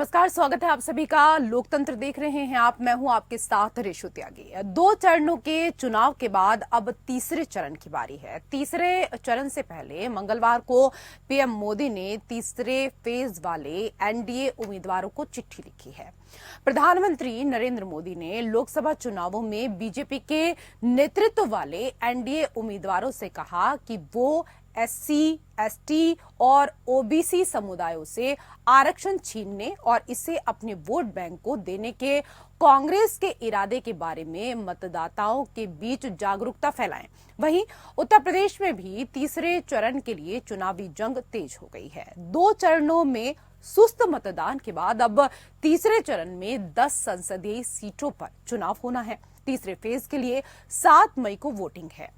नमस्कार, स्वागत है आप सभी का। लोकतंत्र देख रहे हैं आप, मैं हूं आपके साथ रेशु त्यागी। 2 चरणों के चुनाव के बाद अब तीसरे चरण की बारी है। तीसरे चरण से पहले मंगलवार को पीएम मोदी ने तीसरे फेज वाले एनडीए उम्मीदवारों को चिट्ठी लिखी है। प्रधानमंत्री नरेंद्र मोदी ने लोकसभा चुनावों में बीजेपी के नेतृत्व वाले एनडीए उम्मीदवारों से कहा कि वो एससी, एसटी और ओबीसी समुदायों से आरक्षण छीनने और इसे अपने वोट बैंक को देने के कांग्रेस के इरादे के बारे में मतदाताओं के बीच जागरूकता फैलाएं। वहीं उत्तर प्रदेश में भी तीसरे चरण के लिए चुनावी जंग तेज हो गई है। 2 चरणों में सुस्त मतदान के बाद अब तीसरे चरण में 10 संसदीय सीटों पर चुनाव होना है। तीसरे फेज के लिए 7 मई को वोटिंग है।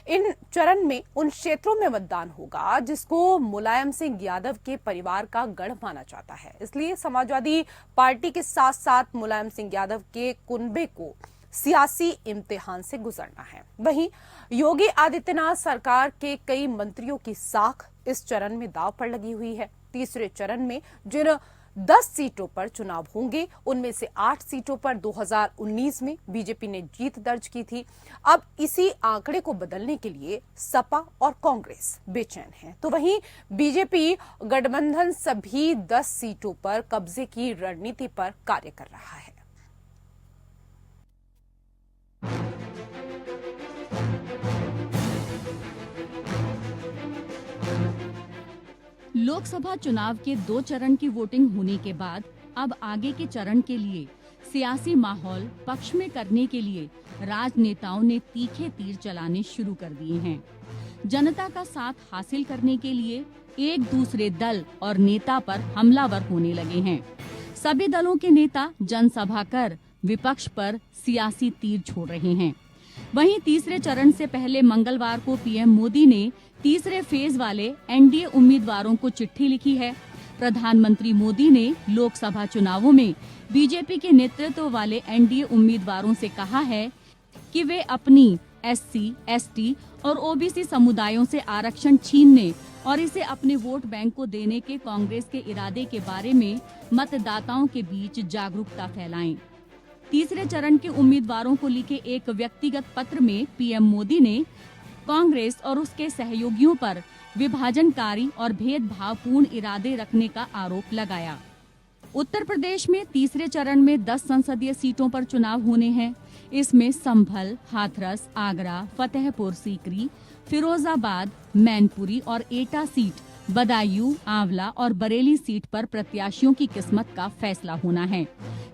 इन चरण में उन क्षेत्रों में मतदान होगा जिसको मुलायम सिंह यादव के परिवार का गढ़ माना जाता है। इसलिए समाजवादी पार्टी के साथ साथ मुलायम सिंह यादव के कुनबे को सियासी इम्तिहान से गुजरना है। वहीं योगी आदित्यनाथ सरकार के कई मंत्रियों की साख इस चरण में दांव पर लगी हुई है। तीसरे चरण में जिन 10 सीटों पर चुनाव होंगे उनमें से 8 सीटों पर 2019 में बीजेपी ने जीत दर्ज की थी। अब इसी आंकड़े को बदलने के लिए सपा और कांग्रेस बेचैन हैं। तो वहीं बीजेपी गठबंधन सभी 10 सीटों पर कब्जे की रणनीति पर कार्य कर रहा है। लोकसभा चुनाव के 2 चरण की वोटिंग होने के बाद अब आगे के चरण के लिए सियासी माहौल पक्ष में करने के लिए राजनेताओं ने तीखे तीर चलाने शुरू कर दिए हैं। जनता का साथ हासिल करने के लिए एक दूसरे दल और नेता पर हमलावर होने लगे हैं। सभी दलों के नेता जनसभा कर विपक्ष पर सियासी तीर छोड़ रहे हैं। वहीं तीसरे चरण से पहले मंगलवार को पीएम मोदी ने तीसरे फेज वाले एनडीए उम्मीदवारों को चिट्ठी लिखी है। प्रधानमंत्री मोदी ने लोकसभा चुनावों में बीजेपी के नेतृत्व वाले एनडीए उम्मीदवारों से कहा है कि वे अपनी एससी, एसटी और ओबीसी समुदायों से आरक्षण छीनने और इसे अपने वोट बैंक को देने के कांग्रेस के इरादे के बारे में मतदाताओं के बीच जागरूकता फैलाएं। तीसरे चरण के उम्मीदवारों को लिखे एक व्यक्तिगत पत्र में पीएम मोदी ने कांग्रेस और उसके सहयोगियों पर विभाजनकारी और भेदभावपूर्ण इरादे रखने का आरोप लगाया। उत्तर प्रदेश में तीसरे चरण में 10 संसदीय सीटों पर चुनाव होने हैं। इसमें संभल, हाथरस, आगरा, फतेहपुर सीकरी, फिरोजाबाद, मैनपुरी और एटा सीट, बदायूं, आंवला और बरेली सीट पर प्रत्याशियों की किस्मत का फैसला होना है।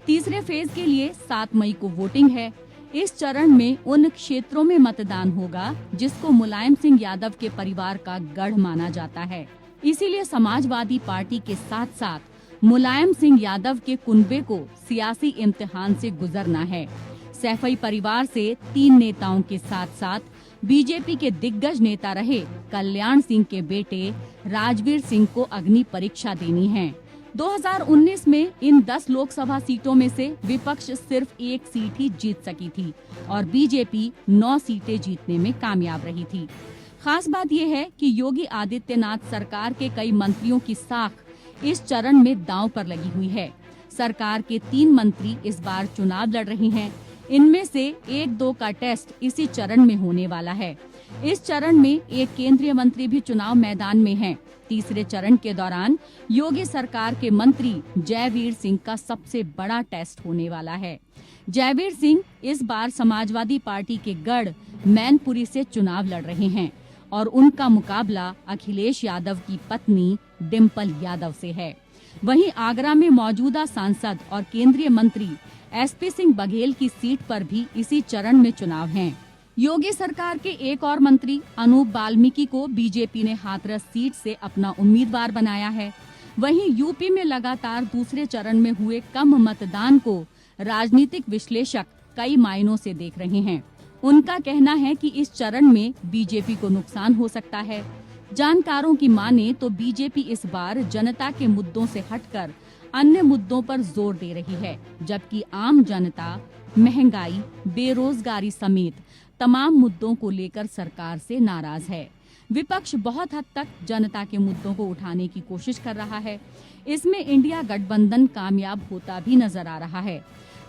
तीसरे फेज के लिए 7 मई को वोटिंग है। इस चरण में उन क्षेत्रों में मतदान होगा जिसको मुलायम सिंह यादव के परिवार का गढ़ माना जाता है। इसीलिए समाजवादी पार्टी के साथ साथ मुलायम सिंह यादव के कुनबे को सियासी इम्तिहान से गुजरना है। सैफई परिवार से 3 नेताओं के साथ साथ बीजेपी के दिग्गज नेता रहे कल्याण सिंह के बेटे राजवीर सिंह को अग्नि परीक्षा देनी है। 2019 में इन 10 लोकसभा सीटों में से विपक्ष सिर्फ 1 सीट ही जीत सकी थी और बीजेपी 9 सीटें जीतने में कामयाब रही थी। खास बात यह है कि योगी आदित्यनाथ सरकार के कई मंत्रियों की साख इस चरण में दांव पर लगी हुई है। सरकार के 3 मंत्री इस बार चुनाव लड़ रहे हैं। इनमें से 1-2 का टेस्ट इसी चरण में होने वाला है। इस चरण में एक केंद्रीय मंत्री भी चुनाव मैदान में हैं। तीसरे चरण के दौरान योगी सरकार के मंत्री जयवीर सिंह का सबसे बड़ा टेस्ट होने वाला है। जयवीर सिंह इस बार समाजवादी पार्टी के गढ़ मैनपुरी से चुनाव लड़ रहे हैं और उनका मुकाबला अखिलेश यादव की पत्नी डिम्पल यादव से है। वहीं आगरा में मौजूदा सांसद और केंद्रीय मंत्री एसपी सिंह बघेल की सीट पर भी इसी चरण में चुनाव हैं। योगी सरकार के एक और मंत्री अनूप वाल्मीकि को बीजेपी ने हाथरस सीट से अपना उम्मीदवार बनाया है। वहीं यूपी में लगातार दूसरे चरण में हुए कम मतदान को राजनीतिक विश्लेषक कई मायनों से देख रहे हैं। उनका कहना है कि इस चरण में बीजेपी को नुकसान हो सकता है। जानकारों की माने तो बीजेपी इस बार जनता के मुद्दों से हटकर अन्य मुद्दों पर जोर दे रही है, जबकि आम जनता महंगाई, बेरोजगारी समेत तमाम मुद्दों को लेकर सरकार से नाराज है। विपक्ष बहुत हद तक जनता के मुद्दों को उठाने की कोशिश कर रहा है। इसमें इंडिया गठबंधन कामयाब होता भी नजर आ रहा है।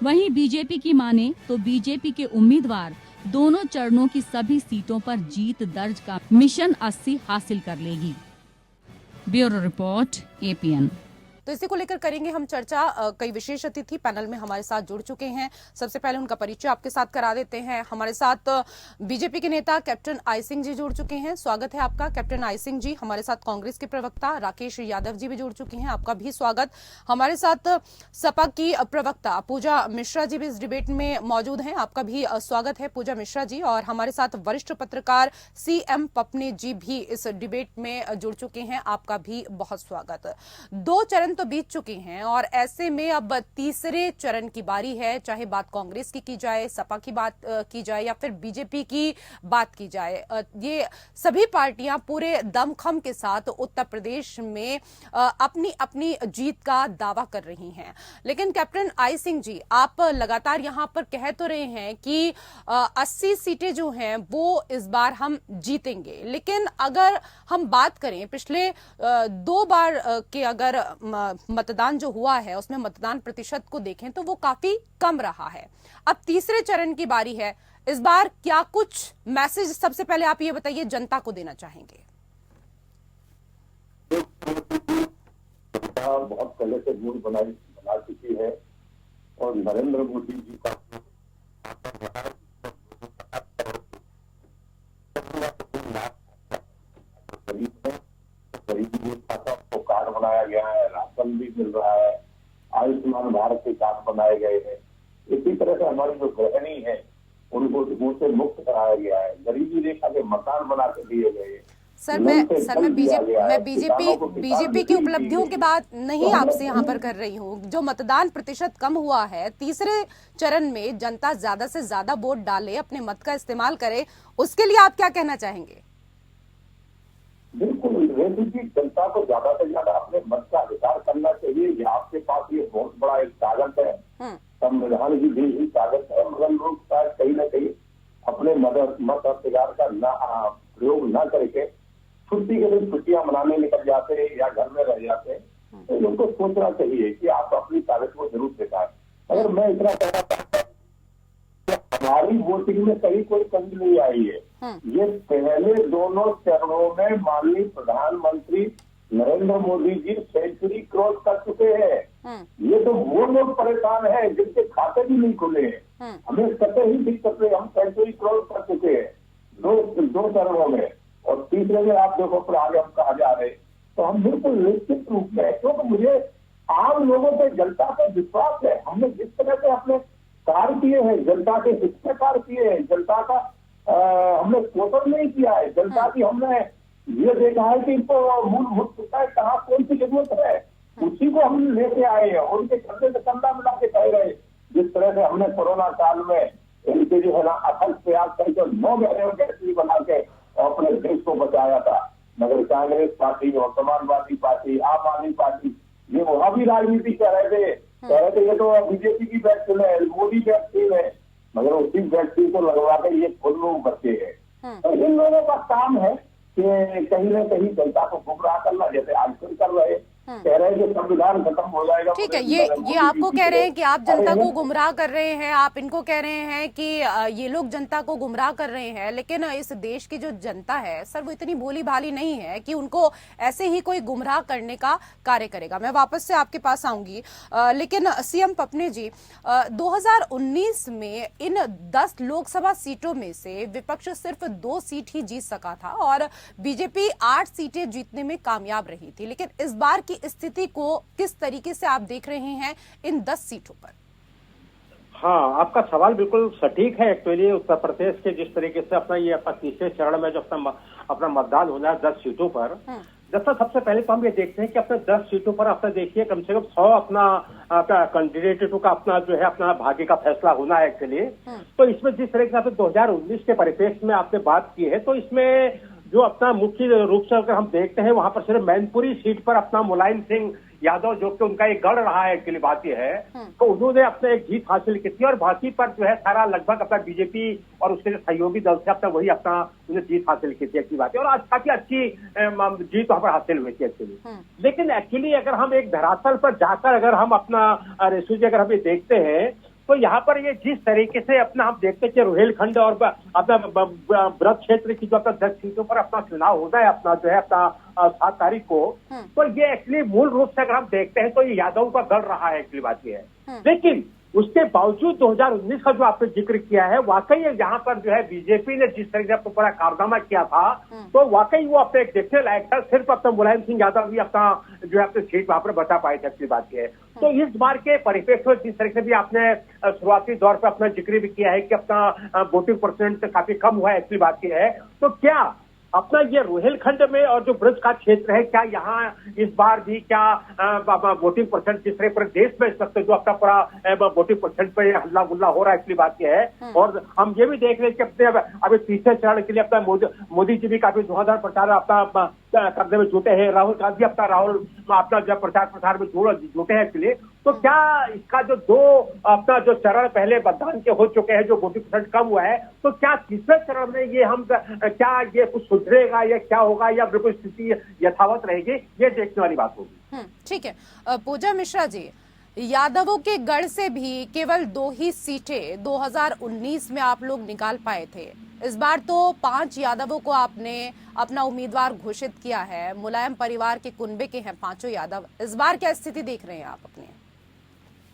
वहीं बीजेपी की माने तो बीजेपी के उम्मीदवार दोनों चरणों की सभी सीटों पर जीत दर्ज का मिशन 80 हासिल कर लेगी। Bureau report, APN। तो इसी को लेकर करेंगे हम चर्चा। कई विशेष अतिथि पैनल में हमारे साथ जुड़ चुके हैं। सबसे पहले उनका परिचय आपके साथ करा देते हैं। हमारे साथ बीजेपी के नेता कैप्टन आई सिंह जी जुड़ चुके हैं। स्वागत है आपका कैप्टन आई सिंह जी। हमारे साथ कांग्रेस के प्रवक्ता राकेश यादव जी भी जुड़ चुके हैं, आपका भी स्वागत। हमारे साथ सपा की प्रवक्ता पूजा मिश्रा जी भी इस डिबेट में मौजूद हैं, आपका भी स्वागत है पूजा मिश्रा जी। और हमारे साथ वरिष्ठ पत्रकार CM पपने जी भी इस डिबेट में जुड़ चुके हैं, आपका भी बहुत स्वागत। 2 चरण तो बीत चुके हैं और ऐसे में अब तीसरे चरण की बारी है। चाहे बात कांग्रेस की जाए, सपा की बात की जाए या फिर बीजेपी की बात की जाए, ये सभी पार्टियां पूरे दमखम के साथ उत्तर प्रदेश में अपनी अपनी जीत का दावा कर रही हैं। लेकिन कैप्टन आई सिंह जी, आप लगातार यहां पर कह तो रहे हैं कि 80 सीटें जो हैं वो इस बार हम जीतेंगे, लेकिन अगर हम बात करें पिछले 2 बार के अगर मतदान जो हुआ है उसमें मतदान प्रतिशत को देखें तो वो काफी कम रहा है। अब तीसरे चरण की बारी है, इस बार क्या कुछ मैसेज सबसे पहले आप ये बताइए जनता को देना चाहेंगे? बहुत पहले से मूड बना चुकी है और नरेंद्र मोदी जी का कार्ड बनाया गया है, राशन भी मिल रहा है, आयुष्मान भारत के कार्ड बनाए गए हैं। इसी तरह से हमारी जो गृहिणी है उनको से मुक्त कराया गया है, गरीबी रेखा के मकान बना के दिए गए। सर मैं बीजेपी की उपलब्धियों की बात नहीं आपसे यहाँ पर कर रही हूँ। जो मतदान प्रतिशत कम हुआ है, तीसरे चरण में जनता ज्यादा से ज्यादा वोट डाले, अपने मत का इस्तेमाल करे, उसके लिए आप क्या कहना चाहेंगे? बिल्कुल, जनता को ज्यादा से ज्यादा अपने मत का अधिकार करना चाहिए। ये आपके पास ये बहुत बड़ा एक कागज है, संविधान की दी हुई कागज है, मगर लोग शायद कहीं ना कहीं अपने मत अधिकार का प्रयोग न करके छुट्टी के दिन छुट्टियां मनाने निकल जाते हैं या घर में रह जाते हैं। तो उनको सोचना चाहिए कि आप अपनी कागज को जरूर दिखाएं। अगर मैं इतना कहना चाहता हूँ, हमारी वोटिंग में कहीं कोई कमी नहीं आई है। ये पहले दोनों चरणों में माननीय प्रधानमंत्री नरेंद्र मोदी जी सेंचुरी क्रॉस कर चुके हैं। ये तो वो लोग परेशान हैं जिनके खाते भी नहीं खुले हैं। हमें कतई ही दिक्कत है, हम सेंचुरी क्रॉस कर चुके हैं दो चरणों में, और तीसरे में आप देखो फिर आगे हम कहा जा रहे। तो हम बिल्कुल निश्चित रूप में, क्योंकि मुझे आम लोगों पे जनता पे विश्वास है। हमने जिस तरह से अपने कार्य किए हैं, जनता के हित में कार्य किए हैं, जनता का हमने शोषण नहीं किया है, जनता की हमने ये देखा है कि इनको मूलभूत सुविधाएं कहाँ कौन सी जरूरत है, उसी को हम लेके आए हैं। उनके कंधे से कंधा मिला के कह रहे, जिस तरह से हमने कोरोना काल में इनके जो है ना अथक प्रयास करके 9 महीने बना के अपने देश को बचाया था। मगर कांग्रेस पार्टी और समाजवादी पार्टी, आम आदमी पार्टी, ये वहां भी राजनीति कह रहे थे ये तो बीजेपी की वैक्सीन है, मोदी वैक्सीन है, मगर उसी वैक्सीन को लगवा कर ये खुद लोग बचे हैं। तो इन लोगों का काम है कि कहीं ना कहीं जनता को गुमराह करना, जैसे आजकल कर रहे, कह रहे हैं कि संविधान खत्म हो जाएगा। ठीक है, ये आपको कह रहे हैं कि आप जनता को गुमराह कर रहे हैं, आप इनको कह रहे हैं कि ये लोग जनता को गुमराह कर रहे हैं, लेकिन इस देश की जो जनता है सर, वो इतनी भोली भाली नहीं है कि उनको ऐसे ही कोई गुमराह करने का कार्य करेगा। मैं वापस से आपके पास आऊंगी, लेकिन CM पपने जी, 2019 में इन 10 लोकसभा सीटों में से विपक्ष सिर्फ 2 सीट ही जीत सका था और बीजेपी 8 सीटें जीतने में कामयाब रही थी। लेकिन इस बार की स्थिति को किस तरीके से आप देख रहे हैं इन 10 सीटों पर? हाँ, आपका सवाल बिल्कुल सटीक है। एक्चुअली उत्तर प्रदेश के जिस तरीके से अपना तीसरे चरण में जो अपना मतदान होना है 10 सीटों पर, जैसा सबसे पहले तो हम ये देखते हैं कि अपने 10 सीटों पर अपना देखिए कम से कम 100 अपना कैंडिडेटों का अपना जो है अपना भाग्य का फैसला होना है एक्चुअली। तो इसमें जिस तरीके से 2019 के परिप्रेक्ष्य में आपने बात की है, तो इसमें जो अपना मुख्य रूप से अगर हम देखते हैं, वहां पर सिर्फ मैनपुरी सीट पर अपना मुलायम सिंह यादव जो कि उनका एक गढ़ रहा है, एक्चुअली बात यह है, तो उन्होंने अपने एक जीत हासिल की थी और बाकी पर जो है सारा लगभग अपना बीजेपी और उसके जो सहयोगी दल से अपना वही अपना उन्हें जीत हासिल की थी, अच्छी बात है, और आज काफी अच्छी जीत वहां पर हासिल हुई थी एक्चुअली। लेकिन एक्चुअली अगर हम एक धरातल पर जाकर अगर हम अपना रेशू जी अगर हम ये देखते हैं तो यहाँ पर ये जिस तरीके से अपना हम देखते हैं कि रोहिलखंड और अपना ब्रज क्षेत्र की जो अपना 10 सीटों पर अपना चुनाव होता है अपना जो है अपना 7 तारीख को, तो ये एक्चुअली मूल रूप से अगर हम देखते हैं तो ये यादव का गढ़ रहा है, एक्चुअली बात ये है। लेकिन उसके बावजूद 2019 का जो आपने जिक्र किया है, वाकई यहाँ पर जो है बीजेपी ने जिस तरीके से पूरा कारनामा किया था, तो वाकई वो अपने एक देखने लायक था। सिर्फ अपना मुलायम सिंह यादव भी अपना जो है अपने सीट वहां पर बचा पाए थे, अच्छी बात है। तो इस बार के परिप्रेक्ष्य में जिस तरीके से भी आपने शुरुआती दौर पर अपना जिक्र भी किया है कि अपना वोटिंग परसेंट काफी कम हुआ है, अच्छी बात है, तो क्या अपना ये रोहिलखंड में और जो ब्रज का क्षेत्र है, क्या यहाँ इस बार भी क्या वोटिंग परसेंट जिस तरह पूरे देश में इस वक्त जो अपना पूरा वोटिंग परसेंट पे हल्ला गुल्ला हो रहा है, इसलिए बात यह है। और हम ये भी देख रहे हैं कि अपने अभी तीसरे चरण के लिए अपना मोदी जी भी काफी धुआंधार प्रचार अपना करने में जुटे हैं, राहुल गांधी अपना जब प्रचार में जुटे हैं एक्चुअली। तो क्या इसका जो अपना जो चरण पहले मतदान के हो चुके हैं, जो वोटिंग परसेंट कम हुआ है, तो क्या तीसरे चरण में ये हम क्या ये कुछ सुधरेगा या क्या होगा या बिल्कुल स्थिति यथावत रहेगी, ये देखने वाली बात होगी। ठीक है। पूजा मिश्रा जी, यादवों के गढ़ से भी केवल 2 ही सीटें 2019 में आप लोग निकाल पाए थे। इस बार तो 5 यादवों को आपने अपना उम्मीदवार घोषित किया है। मुलायम परिवार के कुनबे के हैं 5 यादव। इस बार क्या स्थिति देख रहे हैं आप अपने?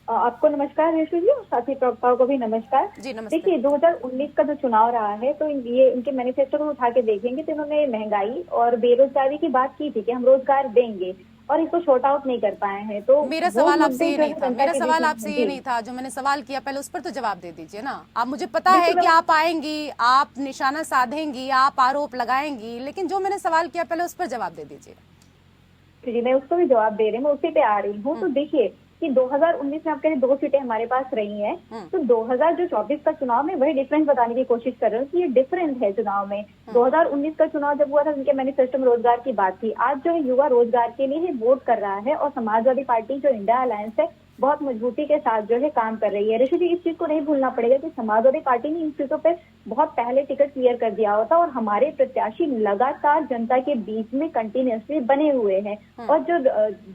आपको नमस्कार रेशू जी, और साथी प्रवक्ताओं को भी नमस्कार जी। नमस्ते। देखिए 2019 का जो चुनाव रहा है, तो ये इनके मैनिफेस्टो को उठा के देखेंगे तो इन्होंने महंगाई और बेरोजगारी की बात की थी कि हम रोजगार देंगे, और इसको शॉर्ट आउट नहीं कर पाए हैं। तो मेरा सवाल आपसे ये नहीं था, मेरा सवाल आपसे ये नहीं था। जो मैंने सवाल किया पहले उस पर तो जवाब दे दीजिए ना। आप मुझे पता है कि आप आएंगी, आप निशाना साधेंगी, आप आरोप लगाएंगी, लेकिन जो मैंने सवाल किया पहले उस पर जवाब दे दीजिए। जी मैं उसको भी जवाब दे रही हूँ, मैं उसी पे आ रही हूँ। तो देखिए कि 2019 में आप कह रहे 2 सीटें हमारे पास रही हैं, तो 2024 का चुनाव में वही डिफरेंस बताने की कोशिश कर रहे हो कि ये डिफरेंस है चुनाव में। 2019 का चुनाव जब हुआ था उनके मैनिफेस्टो में रोजगार की बात थी। आज जो है युवा रोजगार के लिए ही वोट कर रहा है, और समाजवादी पार्टी जो इंडिया अलायंस है बहुत मजबूती के साथ जो है काम कर रही है। ऋषि जी, इस चीज को नहीं भूलना पड़ेगा कि समाजवादी पार्टी ने इन सीटों पे बहुत पहले टिकट क्लियर कर दिया होता, और हमारे प्रत्याशी लगातार जनता के बीच में कंटिन्यूसली बने हुए हैं, और जो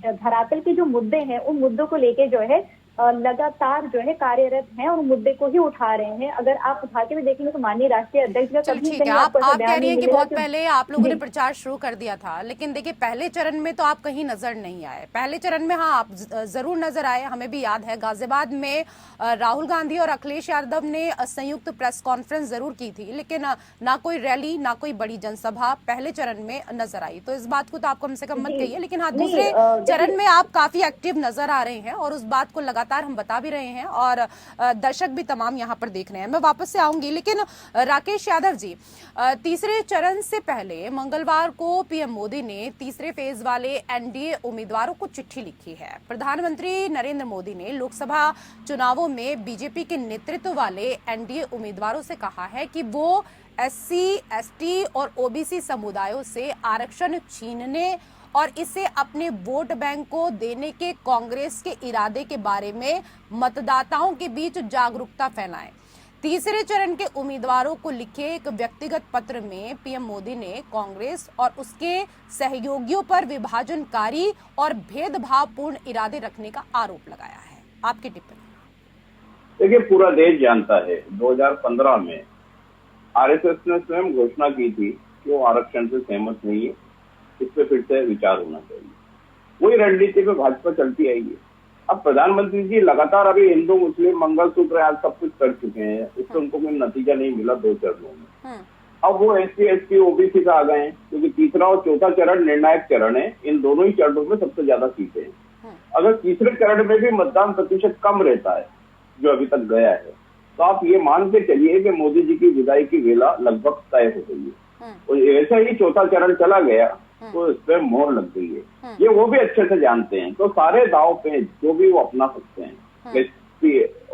धरातल के जो मुद्दे हैं उन मुद्दों को लेके जो है लगातार जो है कार्यरत हैं और मुद्दे को ही उठा रहे हैं। अगर आप उठा के भी देखेंगे तो माननीय राष्ट्रीय अध्यक्ष का कभी ठीक है, आप कह रही हैं कि बहुत पहले आप लोगों ने प्रचार शुरू कर दिया था, लेकिन देखिए पहले चरण में तो आप कहीं नजर नहीं आए। पहले चरण में हाँ आप जरूर नजर आए, हमें भी याद है गाजियाबाद में राहुल गांधी और अखिलेश यादव ने संयुक्त प्रेस कॉन्फ्रेंस जरूर की थी, लेकिन ना कोई रैली ना कोई बड़ी जनसभा पहले चरण में नजर आई। तो इस बात को तो आप कम से कम मत कहिए, लेकिन हाँ दूसरे चरण में आप काफी एक्टिव नजर आ रहे हैं और उस बात को हम बता भी रहे हैं और दर्शक भी तमाम यहां पर देख रहे हैं। मैं वापस से आऊंगी, लेकिन राकेश यादव जी, तीसरे चरण से पहले मंगलवार को पीएम मोदी ने तीसरे फेज वाले एनडीए उम्मीदवारों को चिट्ठी लिखी है। प्रधानमंत्री नरेंद्र मोदी ने लोकसभा चुनावों में बीजेपी के नेतृत्व वाले एनडीए उम्मीदवारों से कहा है कि वो एससी, एसटी और ओबीसी समुदायों से आरक्षण छीनने और इसे अपने वोट बैंक को देने के कांग्रेस के इरादे के बारे में मतदाताओं के बीच जागरूकता फैलाएं। तीसरे चरण के उम्मीदवारों को लिखे एक व्यक्तिगत पत्र में पीएम मोदी ने कांग्रेस और उसके सहयोगियों पर विभाजनकारी और भेदभावपूर्ण इरादे रखने का आरोप लगाया है। आपकी टिप्पणी? देखिए, पूरा देश जानता है 2015 में आरएसएस ने स्वयं घोषणा की थी कि वो आरक्षण से सहमत नहीं है, इस पे फिर से विचार होना चाहिए। वही रणनीति पे भाजपा चलती आई है। अब प्रधानमंत्री जी लगातार अभी हिंदू मुस्लिम मंगलसूत्र आज सब कुछ कर चुके हैं, इससे उनको कोई नतीजा नहीं मिला 2 चरणों में। अब वो एससी, एसटी, ओबीसी का आ गए हैं, क्योंकि तीसरा और चौथा चरण निर्णायक चरण है। इन दोनों ही चरणों में सबसे ज्यादा सीटें हैं। अगर तीसरे चरण में भी मतदान प्रतिशत कम रहता है जो अभी तक गया है, तो आप ये मान के चलिए कि मोदी जी की विदाई की वेला लगभग तय हो गई है। और ऐसा ही चौथा चरण चला गया तो इस पे मोहर लग गई है। ये वो भी अच्छे से जानते हैं। तो सारे दाव पे जो भी वो अपना सकते हैं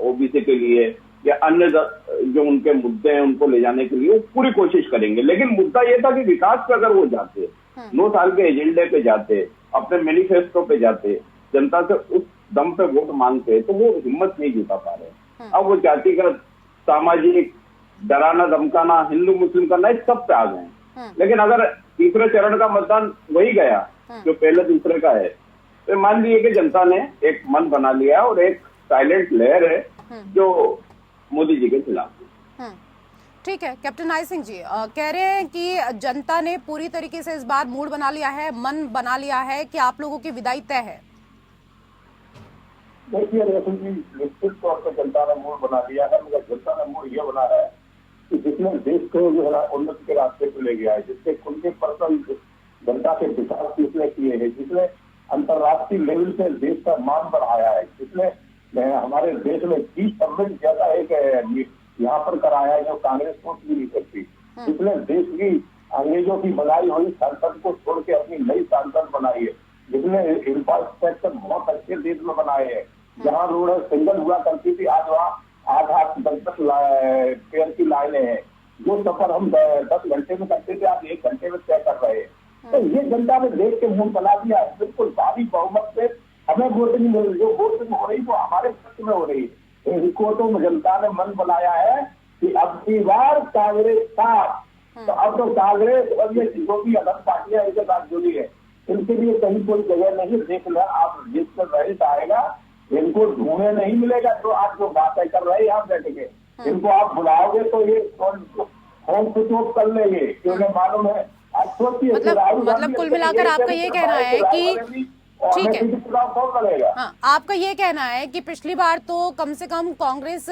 ओबीसी के लिए या अन्य जो उनके मुद्दे हैं उनको ले जाने के लिए वो पूरी कोशिश करेंगे। लेकिन मुद्दा ये था कि विकास पे अगर वो जाते, 9 साल के एजेंडे पे जाते, अपने मैनिफेस्टो पे जाते, जनता से उस दम पे वोट मांगते तो वो हिम्मत नहीं जुटा पा रहे। अब वो जातिगत, सामाजिक, डराना धमकाना, हिंदू मुस्लिम करना, इस सब पे आ गए हैं। लेकिन अगर तीसरे चरण का मतदान वही गया जो पहले दूसरे का है, तो मान लीजिए कि जनता ने एक मन बना लिया और एक साइलेंट लहर है जो मोदी जी के खिलाफ है। ठीक है, कैप्टन आई सिंह जी कह रहे हैं कि जनता ने पूरी तरीके से इस बार मूड बना लिया है, मन बना लिया है कि आप लोगों की विदाई तय है। देखिए रेखा जी, निश्चित तौर पर जनता ने मूड बना लिया है, मगर जनता ने मूड ये बना है कि जिसने देश को जो है उन्नति के रास्ते पे ले गया है, जिससे खुद के पर्सन जनता के विकास जिसने किए हैं, जिसने अंतर्राष्ट्रीय लेवल पे देश का मान बढ़ाया है, जिसने हमारे देश में 30 समिट जैसा एक यहाँ पर कराया है जो कांग्रेस को भी नहीं करती, जिसने देश की अंग्रेजों की बनाई हुई संसद को छोड़ के अपनी नई संसद बनाई है, जिसने इंफ्रास्ट्रक्चर बहुत अच्छे देश में बनाए हैं, जहाँ रोड सिंगल हुआ करती थी आज वहाँ 8-8 10-10 पेयर की लाइनें हैं, जो सफर हम 10 घंटे में करते थे आज 1 घंटे में तय कर रहे हैं। तो ये जनता ने देश के मुंह बना दिया है, बिल्कुल भारी बहुमत से हमें वोटिंग मिल रही, जो वोटिंग हो रही वो हमारे पक्ष में हो रही है। इनको तो जनता ने मन बनाया है कि अब की बार कांग्रेस था, तो अब तो कांग्रेस और ये जो भी अलग पार्टियां इनके साथ जुड़ी है, इनके लिए कहीं कोई जगह नहीं। देखना आप जिससे रहित आएगा इनको ढूंढने नहीं मिलेगा। तो आप जो बातें कर रहे हैं आप बैठ के, इनको आप बुलाओगे तो ये फोन स्विच ऑफ कर लेंगे, क्योंकि मालूम है। मतलब कुल मिलाकर आपका ये कहना है कि ठीक है, हाँ, आपका ये कहना है कि पिछली बार तो कम से कम कांग्रेस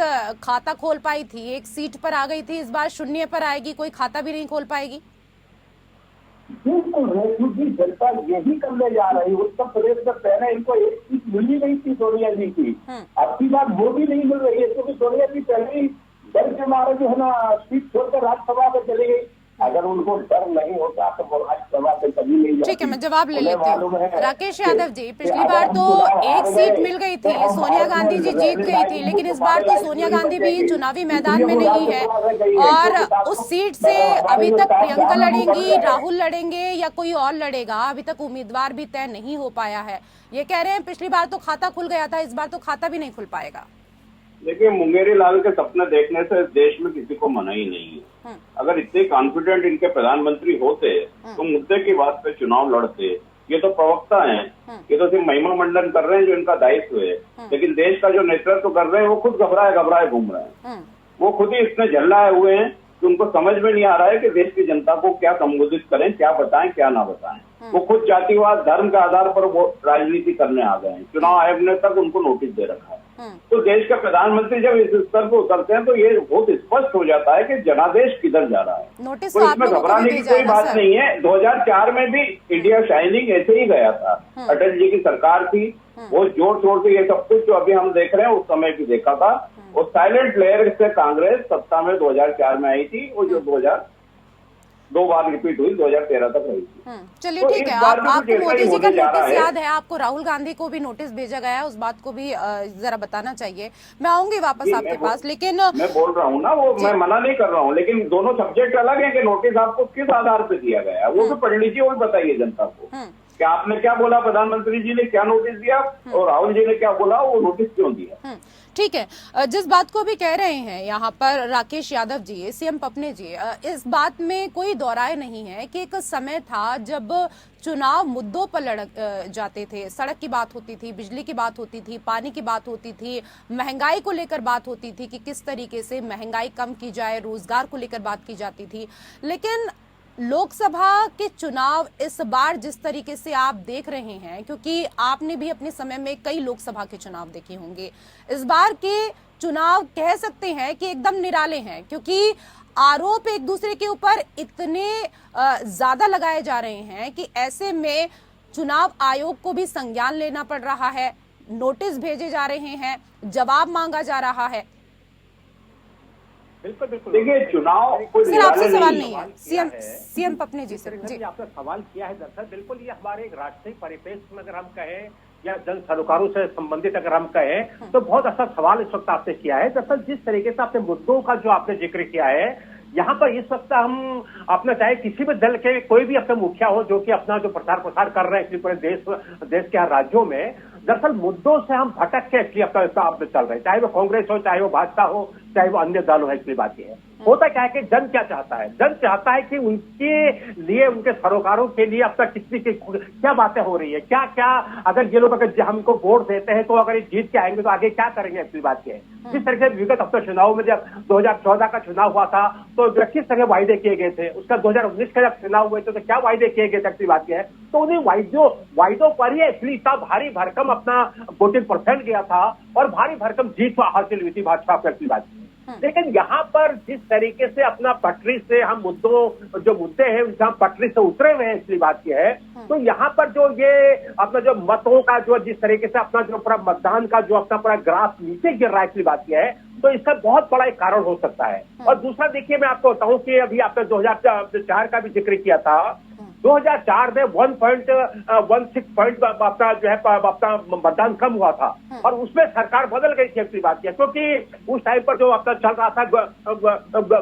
खाता खोल पाई थी, एक सीट पर आ गई थी, इस बार शून्य पर आएगी, कोई खाता भी नहीं खोल पाएगी। बिल्कुल रेखू जी, जनता यही करने जा रही है। उत्तर प्रदेश में पहले इनको एक सीट मिली नहीं थी सोनिया जी की, अब की बात वो भी नहीं मिल रही है, क्योंकि सोनिया जी पहले ही डर के मारे जो है ना सीट छोड़कर राज्यसभा में चली गई। अगर उनको डर नहीं होता तो वो राज्यसभा से कभी नहीं जाती। ठीक है, मैं जवाब ले लेती हूँ। राकेश यादव जी, पिछली बार तो एक सीट मिल गई थी, सोनिया गांधी जी जीत गई थी, लेकिन इस बार तो सोनिया गांधी भी चुनावी मैदान में नहीं है और उस सीट से अभी तक प्रियंका लड़ेंगी, राहुल लड़ेंगे या कोई और लड़ेगा, अभी तक उम्मीदवार भी तय नहीं हो पाया है। ये कह रहे हैं पिछली बार तो खाता खुल गया था, इस बार तो खाता भी नहीं खुल पाएगा। देखिए, मुंगेरी लाल के सपने देखने से देश में किसी को मना ही नहीं है। अगर इतने कॉन्फिडेंट इनके प्रधानमंत्री होते तो मुद्दे की बात पे चुनाव लड़ते। ये तो प्रवक्ता हैं, ये तो सिर्फ महिमा मंडन कर रहे हैं जो इनका दायित्व है, लेकिन देश का जो नेतृत्व कर रहे हैं वो खुद घबराए घूम रहे हैं। वो खुद ही इतने झल्लाए हुए हैं कि उनको समझ में नहीं आ रहा है कि देश की जनता को क्या संबोधित करें, क्या बताएं, क्या ना बताएं। वो खुद जातिवाद, धर्म के आधार पर वो राजनीति करने आ गए हैं। चुनाव आयोग ने तक उनको नोटिस दे रखा है। तो देश का प्रधानमंत्री जब इस स्तर पर उतरते हैं तो ये बहुत स्पष्ट हो जाता है कि जनादेश किधर जा रहा है। नोटिस तो इसमें घबराने की कोई बात नहीं है। 2004 में भी इंडिया शाइनिंग ऐसे ही गया था, अटल जी की सरकार थी, वो जोर शोर से ये सब कुछ जो अभी हम देख रहे हैं उस समय भी देखा था। और साइलेंट लेयर से कांग्रेस सत्ता में 2004 में आई थी, वो जो 2 बार रिपीट हुई, 2013 तक रही थी। चलिए ठीक है, आपको मोदी जी का नोटिस याद है, आपको राहुल गांधी को भी नोटिस भेजा गया है, उस बात को भी जरा बताना चाहिए। मैं आऊंगी वापस आपके पास, लेकिन मैं बोल रहा हूँ ना, वो मैं मना नहीं कर रहा हूँ, लेकिन दोनों सब्जेक्ट अलग है कि नोटिस आपको किस आधार पे दिया गया है वो भी पढ़ लीजिए, वो भी बताइए जनता को कि आपने क्या बोला, प्रधानमंत्री जी ने क्या नोटिस दिया और राहुल जी ने क्या बोला, वो नोटिस क्यों दिया। ठीक है, जिस बात को भी कह रहे हैं यहाँ पर राकेश यादव जी, सीएम पपने जी, इस बात में कोई दोहराए नहीं है कि एक समय था जब चुनाव मुद्दों पर लड़ जाते थे, सड़क की बात होती थी, बिजली की बात होती थी, पानी की बात होती थी, महंगाई को लेकर बात होती थी कि किस तरीके से महंगाई कम की जाए, रोजगार को लेकर बात की जाती थी। लेकिन लोकसभा के चुनाव इस बार जिस तरीके से आप देख रहे हैं, क्योंकि आपने भी अपने समय में कई लोकसभा के चुनाव देखे होंगे, इस बार के चुनाव कह सकते हैं कि एकदम निराले हैं, क्योंकि आरोप एक दूसरे के ऊपर इतने ज्यादा लगाए जा रहे हैं कि ऐसे में चुनाव आयोग को भी संज्ञान लेना पड़ रहा है, नोटिस भेजे जा रहे हैं, जवाब मांगा जा रहा है। बिल्कुल बिल्कुल। देखिए, चुनाव सर आपसे सवाल नहीं है, सीएम पपने जी से जी आपने सवाल किया है। दरअसल बिल्कुल ये हमारे एक राष्ट्रीय परिप्रेक्ष्य में अगर हम कहें या जन सरोकारों से संबंधित अगर हम कहें तो बहुत अच्छा सवाल इस वक्त आपने किया है। दरअसल जिस तरीके से आपने मुद्दों का जो आपने जिक्र किया है, यहाँ पर इस वक्त हम अपना चाहे किसी भी दल के कोई भी अपने मुखिया हो जो कि अपना जो प्रचार प्रसार कर रहे हैं पूरे देश के हर राज्यों में, दरअसल मुद्दों से हम भटक के एक्चुअली अपना चल रहे हैं, चाहे वो कांग्रेस हो, चाहे वो भाजपा हो, चाहे वो अन्य दल हो। एक्चुअली बात ये है, होता क्या है कि जन क्या चाहता है, जन चाहता है कि उनके लिए, उनके सरोकारों के लिए अब तक कितनी क्या बातें हो रही है, क्या क्या अगर ये लोग अगर हमको वोट देते हैं तो अगर ये जीत के आएंगे तो आगे क्या करेंगे। एक्चुअली बात ये है, जिस तरह से विगत अब चुनाव में जब 2014 का चुनाव हुआ था तो किस तरह वायदे किए गए थे, उसका 2019 का जब चुनाव हुए थे तो क्या वायदे किए गए थे। एक्चुअली बात ये है, तो उन्हें वायदों पर ही एक्चुअली इतना भारी भरकम अपना वोटिंग परसेंट गया था और भारी भरकम जीत हासिल हुई थी भाजपा की। एक्चुअली बात, लेकिन यहाँ पर जिस तरीके से अपना पटरी से हम जो मुद्दे हैं उनसे हम पटरी से उतरे हुए हैं, इसलिए बात यह है, तो यहाँ पर जो ये अपना जो मतों का जो जिस तरीके से अपना जो पूरा मतदान का जो अपना पूरा ग्राफ नीचे गिर रहा है, इसलिए बात यह है, तो इसका बहुत बड़ा एक कारण हो सकता है। और दूसरा देखिए, मैं आपको बताऊं कि अभी आपने 2004 का भी जिक्र किया था, 2004 में 1.16 पॉइंट अपना जो है अपना मतदान कम हुआ था और उसमें सरकार बदल गई थी। एक्चुअली बात है, क्योंकि उस टाइम पर जो अपना चल रहा था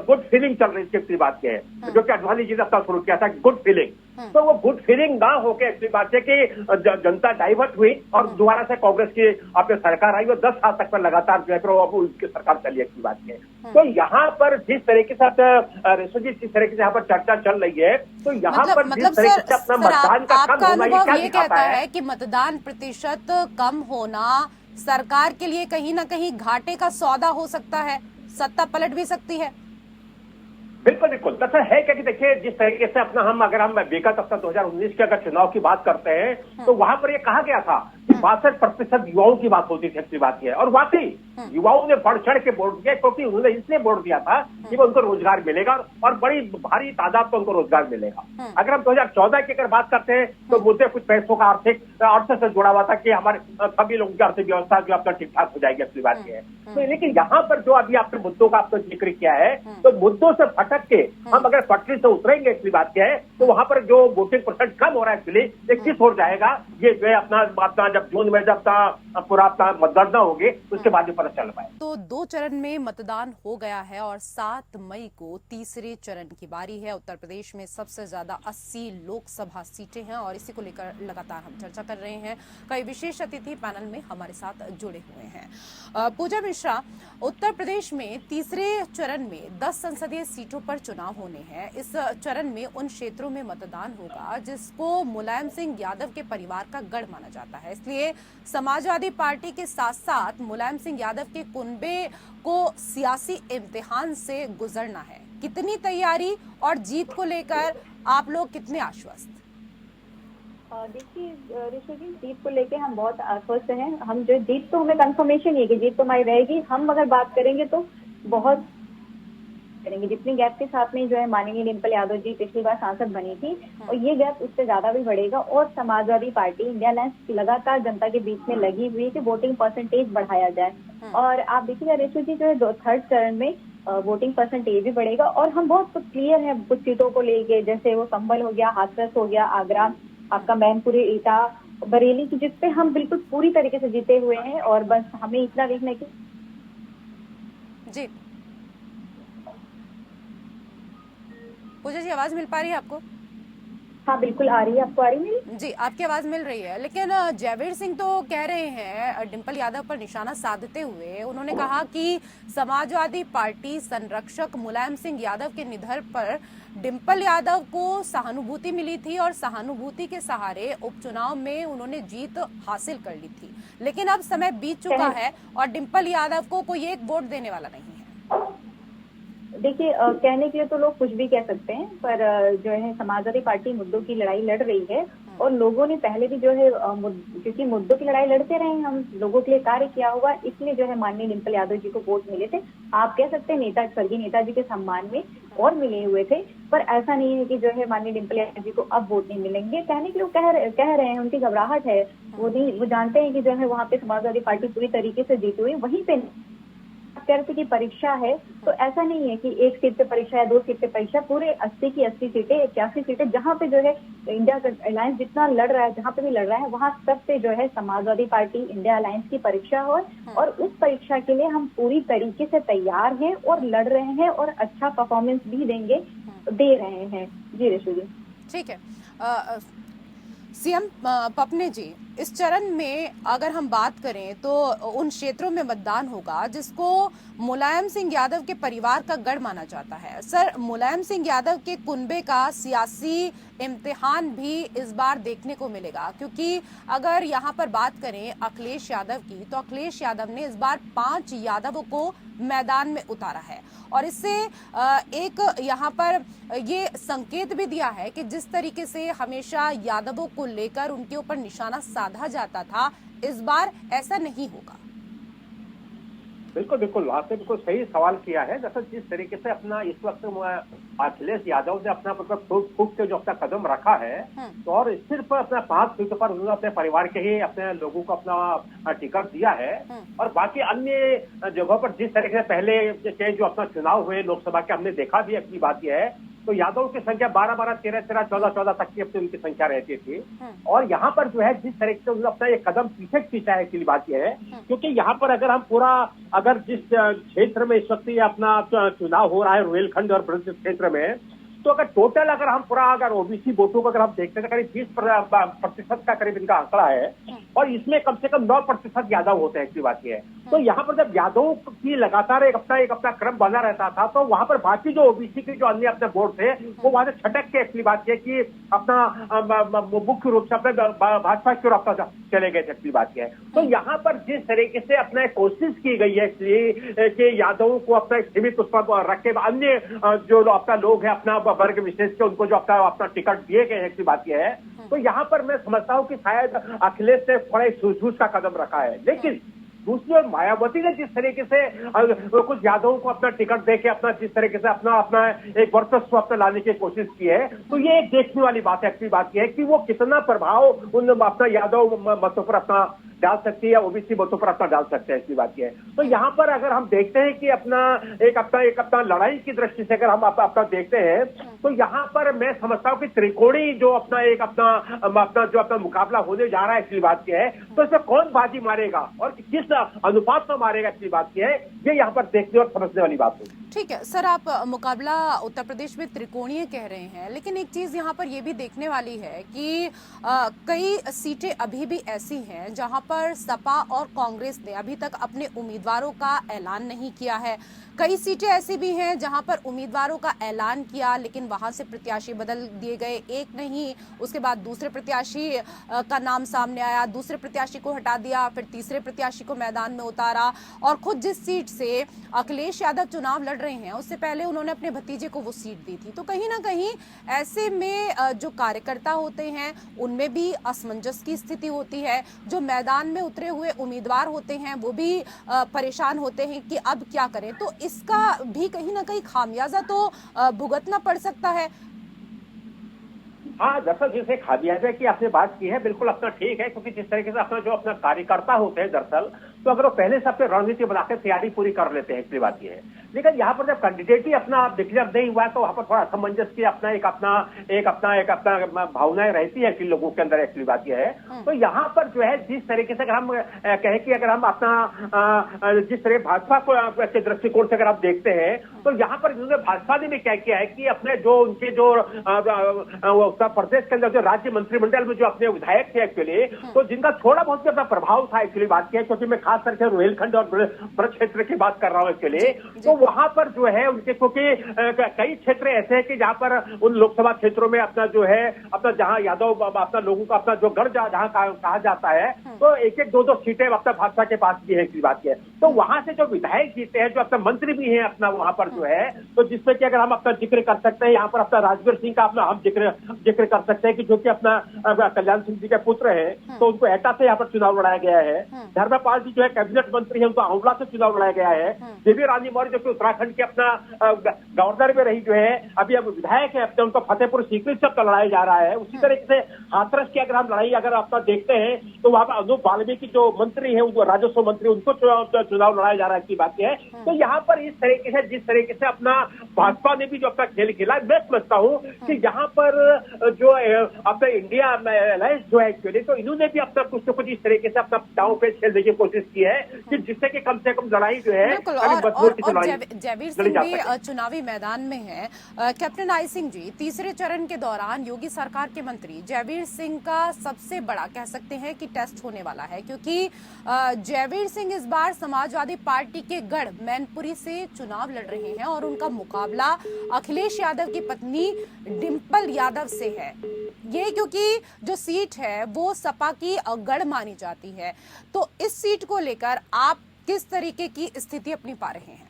गुड फीलिंग चल रही थी। एक्चुअली बात है, जो कि अडवाणी जी ने अपना शुरू किया था गुड फीलिंग, तो वो गुड फीलिंग ना होके एक्चुअली बात है कि जनता डाइवर्ट हुई और दोबारा से कांग्रेस की अपने सरकार आई और 10 साल तक में लगातार जो है उनकी सरकार चली। एक्चुअली बात है, तो यहाँ पर जिस तरीके से रेशो जी जिस तरीके से यहाँ पर चर्चा चल रही है, तो यहाँ पर मतलब सर आपका अनुभव ये कहता है कि मतदान प्रतिशत कम होना सरकार के लिए कहीं ना कहीं घाटे का सौदा हो सकता है, सत्ता पलट भी सकती है। बिल्कुल बिल्कुल, दरअसल है क्या कि देखिए, जिस तरीके से अपना अगर हम विगत अपना 2019 के अगर चुनाव की बात करते हैं तो वहां पर ये कहा गया था कि 62% युवाओं की बात होती थी। अच्छी बात यह है, और वाकई युवाओं ने बढ़ चढ़ के वोट दिया, क्योंकि उन्होंने इसलिए वोट दिया था कि उनको रोजगार मिलेगा और बड़ी भारी तादाद में उनको रोजगार मिलेगा। अगर हम 2014 की अगर बात करते हैं तो मुद्दे कुछ पैसों का अर्थ से जुड़ा हुआ था कि हमारे सभी लोगों की अर्थव्यवस्था जो अपना ठीक ठाक हो जाएगी। अच्छी बात यह है, तो लेकिन यहाँ पर जो अभी आपने मुद्दों का आपने जिक्र किया है, तो मुद्दों से भटक के हम अगर पटरी से उतरेंगे, इसलिए बात क्या है, तो वहां पर जो वोटिंग परसेंट कम हो रहा है एक्चुअली ये किस हो जाएगा, ये जो है अपना जब जून में जब पूरा अपना मतगणना होगी उसके बाद पता चल पाए। तो 2 चरण में मतदान हो गया है और 7 मई को तीसरे चरण की बारी है। उत्तर प्रदेश में सबसे ज्यादा 80 लोकसभा सीटें हैं और इसी को लेकर लगातार हम चर्चा कर रहे हैं। कई विशेष अतिथि पैनल में हमारे साथ जुड़े हुए हैं। पूजा मिश्रा, उत्तर प्रदेश में तीसरे चरण में 10 संसदीय सीटों पर चुनाव होने हैं। इस चरण में उन क्षेत्रों में मतदान होगा जिसको मुलायम सिंह यादव के परिवार का गढ़ माना जाता है, इसलिए समाजवादी पार्टी के साथ साथ मुलायम सिंह यादव के कुनबे को सियासी इम्तिहान से गुजरना है। कितनी तैयारी और जीत को लेकर आप लोग कितने आश्वस्त? देखिए ऋषि जी, जीत को लेके हम बहुत आश्वस्त हैं। हम जो जीत तो हमें कंफर्मेशन ही है कि जीत तो हमारी रहेगी। हम अगर बात करेंगे तो बहुत करेंगे, जितनी गैप के साथ में जो है माननीय डिम्पल यादव जी पिछली बार सांसद बनी थी और ये गैप उससे ज्यादा भी बढ़ेगा। और समाजवादी पार्टी इंडिया अलायंस लगातार जनता के बीच में लगी हुई है कि वोटिंग परसेंटेज बढ़ाया जाए। और आप देखिएगा रेशु जी, जो है थर्ड चरण में वोटिंग परसेंटेज भी बढ़ेगा और हम बहुत कुछ क्लियर है कुछ सीटों को लेके, जैसे वो संभल हो गया, हाथरस हो गया, आगरा, आपका मैनपुरी, ईटा, बरेली की, जिसपे हम बिल्कुल पूरी तरीके से जीते हुए हैं। और बस हमें इतना देखना है कि जी पूजा जी आवाज मिल पा रही है आपको? हाँ बिल्कुल आ रही है। आपको आ रही है? जी आपकी आवाज मिल रही है, लेकिन जयवीर सिंह तो कह रहे हैं डिम्पल यादव पर निशाना साधते हुए, उन्होंने कहा कि समाजवादी पार्टी संरक्षक मुलायम सिंह यादव के निधन पर डिम्पल यादव को सहानुभूति मिली थी और सहानुभूति के सहारे उपचुनाव में उन्होंने जीत हासिल कर ली थी, लेकिन अब समय बीत चुका है और डिम्पल यादव को कोई एक वोट देने वाला नहीं है। देखिए कहने के लिए तो लोग कुछ भी कह सकते हैं, पर जो है समाजवादी पार्टी मुद्दों की लड़ाई लड़ रही है और लोगों ने पहले भी जो है क्योंकि मुद्दों की लड़ाई लड़ते रहे, हम लोगों के लिए कार्य किया हुआ, इसलिए जो है माननीय डिम्पल यादव जी को वोट मिले थे। आप कह सकते हैं स्वर्गीय नेताजी के सम्मान में और मिले हुए थे, पर ऐसा नहीं है कि जो है माननीय डिम्पल यादव जी को अब वोट नहीं मिलेंगे। कहने के लोग कह रहे हैं, उनकी घबराहट है, वो जानते हैं कि जो है वहाँ पे समाजवादी पार्टी पूरी तरीके से जीती हुई, वहीं पे की परीक्षा है। तो ऐसा नहीं है कि 1 सीट पे परीक्षा या 2 सीट पे परीक्षा, पूरे 80 की 80 सीटें, 81 सीटें, जहां पे जो है इंडिया अलायंस जितना लड़ रहा है, जहां पे भी लड़ रहा है, वहां सब पे जो है समाजवादी पार्टी इंडिया अलायंस की परीक्षा हो और उस परीक्षा के लिए हम पूरी तरीके से तैयार हैं और लड़ रहे हैं और अच्छा परफॉर्मेंस भी दे रहे हैं। जी ऋषि जी। ठीक है। सीएम पपने जी, इस चरण में अगर हम बात करें तो उन क्षेत्रों में मतदान होगा जिसको मुलायम सिंह यादव के परिवार का गढ़ माना जाता है। सर, मुलायम सिंह यादव के कुनबे का सियासी इम्तिहान भी इस बार देखने को मिलेगा, क्योंकि अगर यहाँ पर बात करें अखिलेश यादव की, तो अखिलेश यादव ने इस बार 5 यादवों को मैदान में उतारा है और इससे एक यहाँ पर ये संकेत भी दिया है कि जिस तरीके से हमेशा यादवों को लेकर उनके ऊपर निशाना साधा जाता था, इस बार ऐसा नहीं होगा। बिल्कुल बिल्कुल, आपने बिल्कुल सही सवाल किया है। जैसे जिस तरीके से अपना इस वक्त अखिलेश यादव ने अपना फूक के जो अपना कदम रखा है, तो और सिर्फ अपना 5 सीटों पर उन्होंने अपने परिवार के ही अपने लोगों को अपना टिकट दिया है और बाकी अन्य जगहों पर जिस तरीके से पहले के जो अपना चुनाव हुए लोकसभा के हमने देखा भी अपनी बात यह है, तो यादव की संख्या 12-12, 13-13, 14-14 तक की अपनी उनकी संख्या रहती थी। और यहाँ पर जो है जिस तरीके से उन्होंने अपना एक कदम पीछे खींचा है की बात यह है, क्योंकि यहाँ पर अगर हम पूरा अगर जिस क्षेत्र में इस वक्त ये अपना चुनाव हो रहा है रुहेलखंड और ब्रज क्षेत्र में, तो अगर टोटल अगर हम पूरा अगर ओबीसी वोटों को अगर हम देखते हैं तो करीब 20% का करीब इनका आंकड़ा है और इसमें कम से कम 9% यादव होते हैं, इसकी बात यह है। तो यहाँ पर जब यादव की लगातार एक अपना क्रम बना रहता था, तो वहां पर बाकी जो ओबीसी के जो अन्य अपने वोट थे वो वहां से छटक के इसलिए बात है कि अपना मुख्य रूप से अपने भाजपा की ओर अपना चले गए थे, इसलिए बात है। तो यहाँ पर जिस तरीके से अपना कोशिश की गई है इसलिए कि यादवों को अपना सीमित उस पर रख के अन्य जो अपना लोग है अपना वर्ग विशेष के उनको जो अपना टिकट दिए गए हैं, इसकी बात यह है। तो यहाँ पर मैं समझता हूँ कि शायद अखिलेश ने थोड़ा सूझबूझ का कदम रखा है, लेकिन दूसरी ओर मायावती ने जिस तरीके से कुछ यादवों को अपना टिकट देके अपना जिस तरीके से अपना एक वर्चस्व अपना लाने की कोशिश की है, तो ये एक देखने वाली बात है। अच्छी बात यह है कि वो कितना प्रभाव उन अपना यादव मतों पर अपना डाल सकती है या ओबीसी मतों पर अपना डाल सकते हैं, इसकी बात यह है। तो यहाँ पर अगर हम देखते हैं कि अपना लड़ाई की दृष्टि से अगर हम अपना देखते हैं, तो यहाँ पर मैं समझता हूँ कि त्रिकोणी जो अपना जो अपना मुकाबला होने जा रहा है, इसकी बात यह है। तो इसमें कौन बाजी मारेगा और किस अनुपात में मारेगा, इसकी बात यह है, ये यहाँ पर देखने और समझने वाली बात है। ठीक है सर, आप मुकाबला उत्तर प्रदेश में त्रिकोणीय कह रहे हैं, लेकिन एक चीज यहाँ पर यह भी देखने वाली है कि कई सीटें अभी भी ऐसी हैं जहां पर सपा और कांग्रेस ने अभी तक अपने उम्मीदवारों का ऐलान नहीं किया है। कई सीटें ऐसी भी हैं जहां पर उम्मीदवारों का ऐलान किया लेकिन वहां से प्रत्याशी बदल दिए गए, एक नहीं उसके बाद दूसरे प्रत्याशी का नाम सामने आया, दूसरे प्रत्याशी को हटा दिया, फिर तीसरे प्रत्याशी को मैदान में उतारा और खुद जिस सीट से अखिलेश यादव चुनाव लड़ रहे हैं उससे पहले उन्होंने अपने भतीजे को वो सीट दी थी। तो कहीं ना कहीं ऐसे में जो कार्यकर्ता होते हैं उनमें भी असमंजस की स्थिति होती है, जो मैदान में उतरे हुए उम्मीदवार होते हैं वो भी परेशान होते हैं कि अब क्या करें। तो इसका भी कहीं ना कहीं खामियाजा तो भुगतना पड़ सकता है। हाँ, दरअसल जिसे खामियाजा की आपने बात की है बिल्कुल अपना ठीक है, क्योंकि जिस तरीके से अपना जो अपना कार्यकर्ता होते हैं दरअसल, तो अगर वो पहले से अपनी रणनीति बनाकर तैयारी पूरी कर लेते हैं, इसलिए बात यह है। लेकिन यहाँ पर जब कैंडिडेट ही अपना डिक्लेयर नहीं हुआ है तो वहां पर थोड़ा असमंजस की अपना भावनाएं रहती है कि लोगों के अंदर, एक्चुअली बात यह है। तो यहाँ पर जो है जिस तरीके से अगर हम कहें कि अगर हम अपना जिस तरह भाजपा के दृष्टिकोण से अगर आप देखते हैं, तो यहाँ पर इन्होंने भाजपा ने भी क्या किया है कि अपने जो उनके जो उत्तर प्रदेश के अंदर जो राज्य मंत्रिमंडल में जो अपने विधायक थे एक्चुअली, तो जिनका थोड़ा बहुत भी अपना प्रभाव था, एक्चुअली बात की है, क्योंकि मैं खास करके रुहेलखंड और ब्रज क्षेत्र की बात कर रहा हूँ एक्चुअली, तो वहां पर जो है उनके क्योंकि कई क्षेत्र ऐसे हैं कि जहां पर उन लोकसभा क्षेत्रों में अपना जो है अपना जहां यादव अपना लोगों का अपना जो गढ़ जहां कहा जाता है, तो एक एक दो सीटें अपना भाजपा के पास भी है, की बात है। तो वहां से जो विधायक जीते हैं, जो अपना मंत्री भी हैं अपना वहां पर जो है, तो जिसमें कि अगर हम अपना जिक्र कर सकते हैं यहाँ पर अपना राजवीर सिंह का अपना हम जिक्र कर सकते हैं कि जो कि अपना कल्याण सिंह जी के पुत्र है, तो उनको एटा से यहाँ पर चुनाव लड़ाया गया है। धर्मपाल जी जो है कैबिनेट मंत्री है, उनको आंवला से चुनाव लड़ाया गया है। देवी रानी मौर्य जो कि उत्तराखंड के अपना गवर्नर में रही जो है, अभी अब विधायक है अपने, उनको फतेहपुर सीकरी से लड़ाया जा रहा है। उसी तरीके से हाथरस की अगर हम लड़ाई अगर आपका देखते हैं, तो वहां पर अनूप वाल्मीकि जो मंत्री है, उनको राजस्व मंत्री, उनको चुनाव लड़ाया जा रहा है, की बात है। तो यहाँ पर इस तरीके से जिस तरीके से अपना भाजपा ने भी जो अपना खेल खेला, मैं समझता हूँ कि यहाँ पर जो अपना इंडिया अलायंस जो है एक्चुअली, तो इन्होंने भी अपना कुछ न कुछ इस तरीके से अपना दांव पे खेलने की कोशिश स्थापित की है कि जिससे कि कम से कम लड़ाई जो है बिल्कुल। और जयवीर सिंह भी चुनावी मैदान में है। कैप्टन आई सिंह जी, तीसरे चरण के दौरान योगी सरकार के मंत्री जयवीर सिंह का सबसे बड़ा कह सकते हैं कि टेस्ट होने वाला है, क्योंकि जयवीर सिंह इस बार समाजवादी पार्टी के गढ़ मैनपुरी से चुनाव लड़ रहे हैं और उनका मुकाबला अखिलेश यादव की पत्नी डिंपल यादव से है। ये क्योंकि जो सीट है वो सपा की गढ़ मानी जाती है, तो इस सीट को लेकर आप किस तरीके की स्थिति अपनी पा रहे हैं?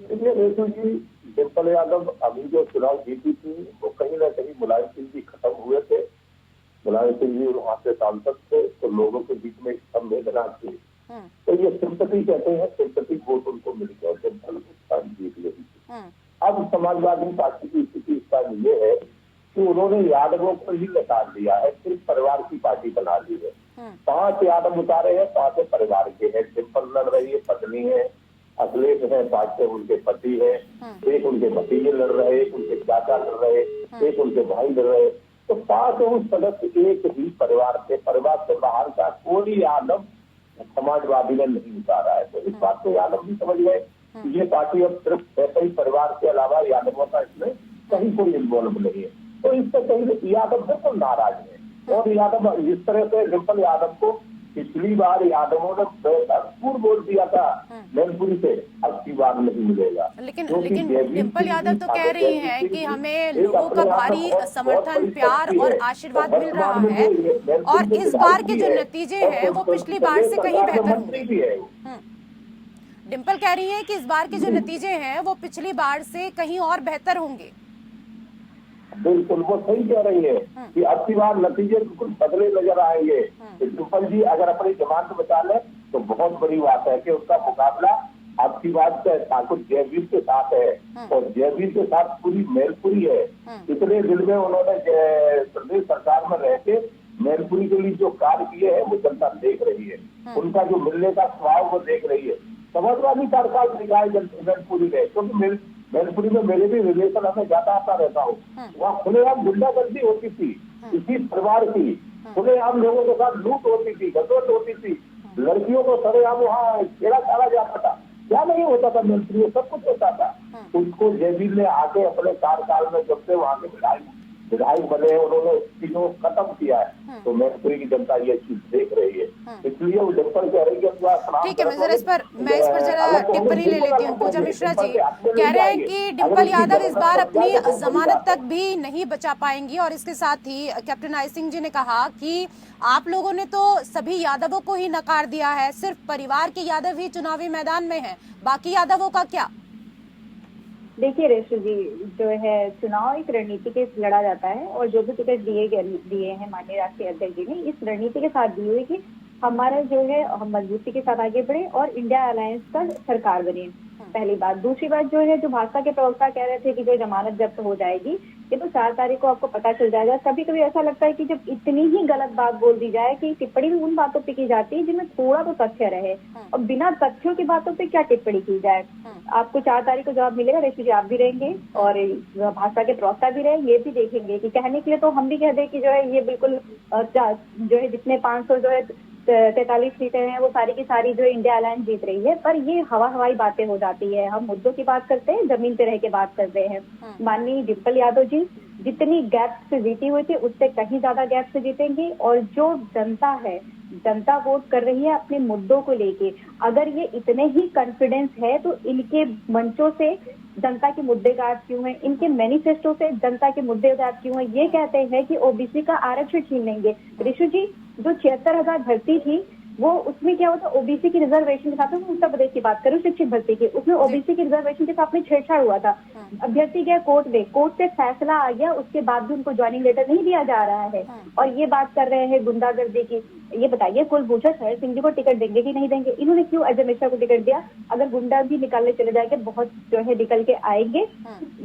देखिए रेशु जी, डिंपल यादव अभी जो चुनाव जीती थी वो कहीं ना कहीं मुलायम सिंह जी खत्म हुए थे। मुलायम सिंह जी वहां से सांसद थे, तो लोगों के बीच में संवेदना थी, तो ये सिंपैथी कहते हैं, सिंपैथी वोट उनको मिल गया, डिंपल जीत गई थी। अब समाजवादी पार्टी की स्थिति इस बार ये है कि उन्होंने यादवों को ही निकाल दिया है, सिर्फ परिवार की पार्टी बना ली है। 5 यादव उतारे हैं, 5 परिवार के हैं। डिंपल लड़ रही है, पत्नी है, अखिलेश है, 5 उनके पति है, एक उनके भतीजे लड़ रहे, एक उनके चाचा लड़ रहे, एक उनके भाई लड़ रहे, तो 5 सदस्य एक ही परिवार से, परिवार से बाहर का कोई यादव समाजवादी ने नहीं उतारा है। तो इस बात को यादव भी समझ गए कि ये पार्टी अब सिर्फ ऐसे ही परिवार के अलावा यादवों का इसमें कहीं कोई इन्वॉल्व नहीं है, तो इससे कहीं यादव बिल्कुल नाराज है। और यादव जिस तरह से डिंपल यादव को पिछली बार यादवों ने भरपूर बोल दिया था मैनपुरी से, अब की बार नहीं मिलेगा। लेकिन डिंपल यादव तो कह रही हैं कि हमें लोगों का भारी समर्थन, प्यार और आशीर्वाद मिल रहा है, और इस बार के जो नतीजे हैं वो पिछली बार से कहीं बेहतर होंगे। डिंपल कह रही है कि इस बार के जो नतीजे हैं वो पिछली बार से कहीं और बेहतर होंगे। बिल्कुल वो सही कह रही है कि अब की बार नतीजे बिल्कुल बदले नजर आएंगे। डिंपल जी अगर अपनी जमानत बचा ले तो बहुत बड़ी बात है कि उसका मुकाबला अब की बात ठाकुर जयवीर के साथ है, और जयवीर के साथ पूरी मैनपुरी है। इतने दिन में उन्होंने प्रदेश सरकार में रह के मैनपुरी के लिए जो कार्य किए हैं वो जनता देख रही है, उनका जो मिलने का स्वभाव वो देख रही है। समाजवादी कार्यकाल दिखाए मैनपुरी में, क्योंकि मैनपुरी में मेरे भी रिलेशन हमें जाता आता रहता हूँ, वहाँ खुलेआम गुंडागर्दी होती थी, इसी परिवार की खुलेआम लोगों के साथ लूट होती थी, गठबंधन होती थी, लड़कियों को सरेआम वहाँ खेला चला जाता था, क्या नहीं होता था मैनपुरी में, सब कुछ होता था। उसको जयवीर ने आके अपने कार्यकाल में जब से वहाँ के विधायक बने उन्होंने चीजों को खत्म किया है, तो मैनपुरी की जनता ये चीज देख रही है, इसलिए वो डिंपल कह रही है। ठीक है, मैं इस पर जरा टिप्पणी ले लेती हूँ। पूजा मिश्रा जी कह रहे हैं कि डिंपल यादव इस बार अपनी जमानत तक भी नहीं बचा पाएंगी, और इसके साथ ही कैप्टन आई सिंह जी ने कहा कि आप लोगों ने तो सभी यादवों को ही नकार दिया है, सिर्फ परिवार के यादव ही चुनावी मैदान में हैं, बाकी यादवों का क्या? देखिए रेशु जी, जो है चुनाव एक रणनीति के लड़ा जाता है, और जो भी टिकट दिए हैं माननीय राष्ट्रीय अध्यक्ष जी ने इस रणनीति के साथ दी हुई कि हमारा जो है हम मजबूती के साथ आगे बढ़े और इंडिया अलायंस का सरकार बने, पहली बात। दूसरी बात जो है, जो भाजपा के प्रवक्ता कह रहे थे कि जो जमानत जब्त हो जाएगी, ये तो 4 तारीख को आपको पता चल जाएगा। कभी कभी ऐसा लगता है कि जब इतनी ही गलत बात बोल दी जाए कि टिप्पणी भी उन बातों पे की जाती है जिनमें थोड़ा तो तथ्य रहे, और बिना तथ्यों की बातों पे क्या टिप्पणी की जाए। आपको 4 तारीख को जवाब मिलेगा, रेशु जी आप भी रहेंगे और भाजपा के प्रवक्ता भी रहे, ये भी देखेंगे कि कहने के लिए तो हम भी कह दें कि जो है ये बिल्कुल जो है जितने 500 जो है 43 सीटें हैं वो सारी की सारी जो इंडिया अलायंस जीत रही है, पर ये हवाई बातें हो जाती है। हम मुद्दों की बात करते हैं, जमीन पे रह के बात करते हैं। माननीय डिंपल यादव जी जितनी गैप से जीती हुई थी उससे कहीं ज्यादा गैप से जीतेंगी, और जो जनता है, जनता वोट कर रही है अपने मुद्दों को लेके। अगर ये इतने ही कॉन्फिडेंस है तो इनके मंचों से जनता के मुद्दे गायब क्यों हैं, इनके मैनिफेस्टो से जनता के मुद्दे गायब क्यों हैं? ये कहते हैं कि ओबीसी का आरक्षण छीन लेंगे। ऋषु जी, जो 76,000 भर्ती थी वो उसमें क्या होता, ओबीसी की रिजर्वेशन के साथ, उत्तर प्रदेश की बात करूं शिक्षक भर्ती की, उसमें ओबीसी की रिजर्वेशन के साथ में छेड़छाड़ हुआ था। अभ्यर्थी गया कोर्ट में, कोर्ट से फैसला आ गया, उसके बाद भी उनको ज्वाइनिंग लेटर नहीं दिया जा रहा है, और ये बात कर रहे हैं गुंडागर्दी की। ये बताइए कुलभूषण शरण सिंह जी को टिकट देंगे कि नहीं देंगे? इन्होंने क्यों अजय मिश्रा को टिकट दिया? अगर गुंडा भी निकालने चले जाएंगे, बहुत जो है निकल के आएंगे।